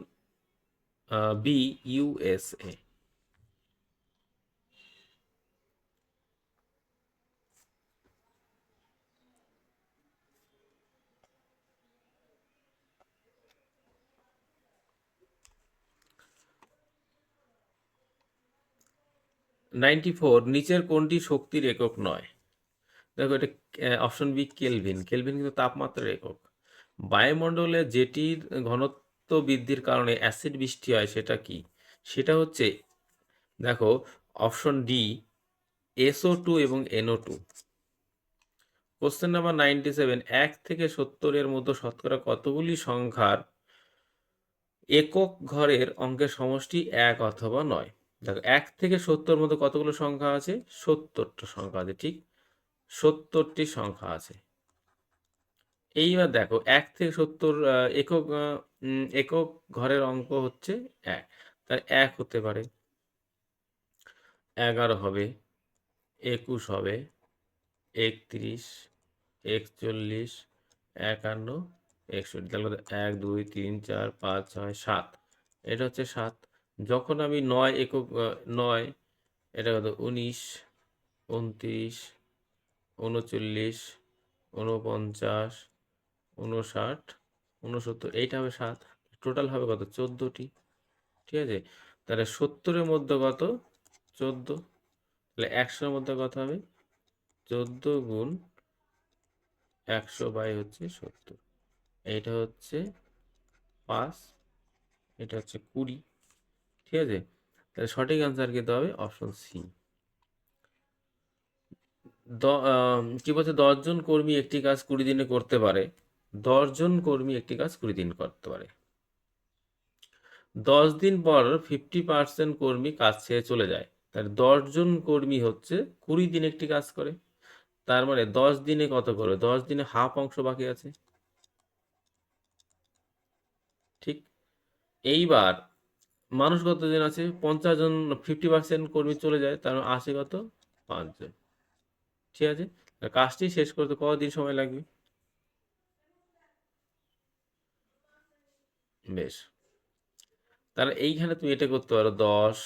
Speaker 2: বি, USA। 94 নিচের কোনটি শক্তির একক নয়? দেখো এটা অপশন বি, কেলভিন। কেলভিন কিন্তু তাপমাত্রার একক। বায়ুমণ্ডলে যেটির ঘনত্ব বৃদ্ধির কারণে অ্যাসিড বৃষ্টি হয় সেটা কি? সেটা হচ্ছে, দেখো অপশন ডি, SO2 এবং NO2। কোশ্চেন নাম্বার 97, 1 থেকে 70 এর মধ্যে শতকরা কতগুলি সংখ্যার একক ঘরের অঙ্কের সমষ্টি 1 অথবা নয়? দেখো 1 থেকে 70 মধ্যে কতগুলো সংখ্যা আছে? 70টা সংখ্যা আছে, ঠিক 70টি সংখ্যা আছে। এইবার দেখো 1 থেকে 70 একক ঘরের অঙ্ক হচ্ছে 1, তার 1 হতে পারে, 11 হবে, 21 হবে, 31, 41, 51, 61। তাহলে 1 2 3 4 5 6 7, এটা হচ্ছে 7। যখন আমি 9 একক 9, এটা কত? 19, 29, 39, 49, 59, 69, এইটা হবে 7। টোটাল হবে কত? 14টি। ঠিক আছে, তাহলে 70-এর মধ্যে কত? 14। তাহলে 100-এর মধ্যে কত হবে? 14 গুণ 100 বাই হচ্ছে 70। এইটা হচ্ছে 5, এটা হচ্ছে 20। ঠিক আছে, তাহলে সঠিক আনসার কিন্তু হবে অপশন সি। কি বলছে? 10 জন কর্মী একটি কাজ 20 দিনে করতে পারে। 10 জন কর্মী একটি কাজ 20 দিন করতে পারে। 10 দিন পর 50% কর্মী কাজ ছেড়ে চলে যায়। তাহলে 10 জন কর্মী হচ্ছে 20 দিন একটি কাজ করে, তার মানে 10 দিনে কত করে? 10 দিনে হাফ অংশ বাকি আছে। ঠিক, এইবার মানুষ কতজন আছে? 50 জন, 50% কর্মী চলে যায়, তার মানে আসে কত? 5 জন। ঠিক আছে, কাজটি শেষ করতে কতদিন সময় লাগবে? বেশ, তাহলে এইখানে তুমি এটা করতে পারো, 10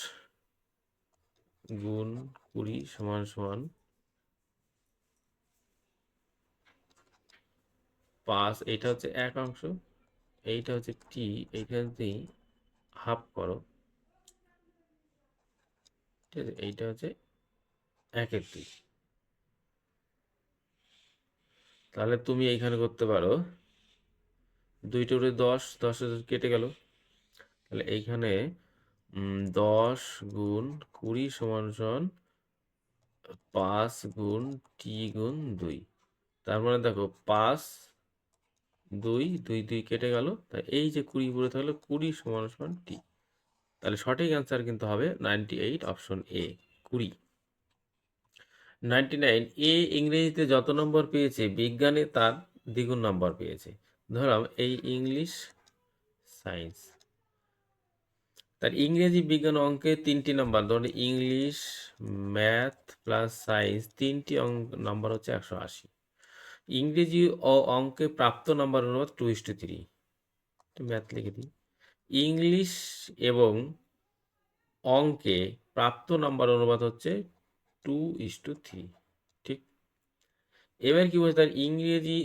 Speaker 2: গুণ 20 সমান সমান 5। এইটা হচ্ছে 1 অংশ, এইটা হচ্ছে টি, এইটা যদি হাফ করো, ঠিক আছে, এইটা হচ্ছে 1/2। তাহলে তুমি এইখানে করতে পারো 2 × 10, 10 কেটে গেল। তাহলে এইখানে 10 গুণ 20 সমান সমান 5 গুণ টি গুণ 2। তার মানে দেখো 5 2 2 2 কেটে গেল, তাই এই যে 20 পড়ে থাকলো 20 সমান সমান টি। তাহলে সঠিক অ্যান্সার কিন্তু হবে 98, অপশন এ 20। 99, এ ইংরেজিতে যত নম্বর পেয়েছে বিজ্ঞানে তার দ্বিগুণ নম্বর পেয়েছে। ধরলাম এই ইংলিশ, সায়েন্স, তার ইংরেজি, বিজ্ঞান, অঙ্কে 3টি নাম্বার, ধরুন ইংলিশ, ম্যাথ প্লাস সায়েন্স 3টি নাম্বার হচ্ছে 180। ইংরেজি ও অঙ্কে প্রাপ্ত নাম্বার অনুপাত 2:3। ম্যাথ লিখে দিই। ইংলিশ এবং অঙ্কে প্রাপ্ত নাম্বার অনুপাত হচ্ছে 2:3। ঠিক। এবার কি বলছে, তার ইংরেজি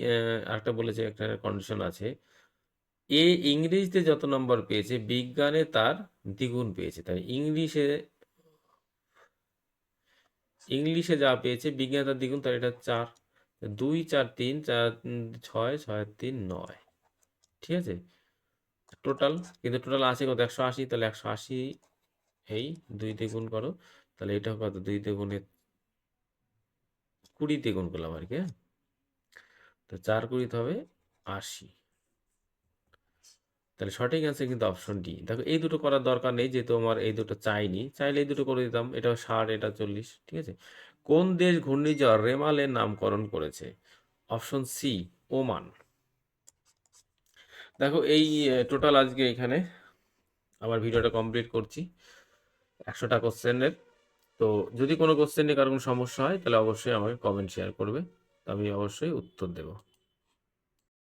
Speaker 2: একটা বলেছে, একটা কন্ডিশন আছে, এ ইংরেজিতে যত নম্বর পেয়েছে বিজ্ঞানে তার দ্বিগুণ পেয়েছে। তাই ইংলিশে যা পেয়েছে বিজ্ঞানে তার দ্বিগুণ, তার এটা 4। 2 4 3 4 6 6 3 9। ঠিক আছে, টোটাল কিন্তু টোটাল আছে কত, 180। তাহলে 180 এই 2 দিয়ে গুণ করো, তাহলে এটা কত, 2 দিয়ে গুণে 20 দিয়ে গুণ করলাম আর কি। হ্যাঁ, তো 4 20 হবে 80। তাহলে সঠিক অ্যান্সার কিন্তু অপশন ডি। দেখো এই দুটো করার দরকার নেই, যেহেতু আমার এই দুটো চাইনি, চাইলে এই দুটো করে দিতাম। এটা 60, এটা 40। ঠিক আছে। কোন দেশ ঘূর্ণিঝড় রেমালের নামকরণ করেছে? Option C, Oman. দেখো এই টোটাল আজকে এখানে আমার ভিডিওটা কমপ্লিট করছি 100টা কোশ্চেনের। তো যদি কোনো কোশ্চেন নিয়ে কারো কোনো সমস্যা হয় তাহলে অবশ্যই আমাকে কমেন্ট শেয়ার করবে, তো আমি অবশ্যই উত্তর দেবো।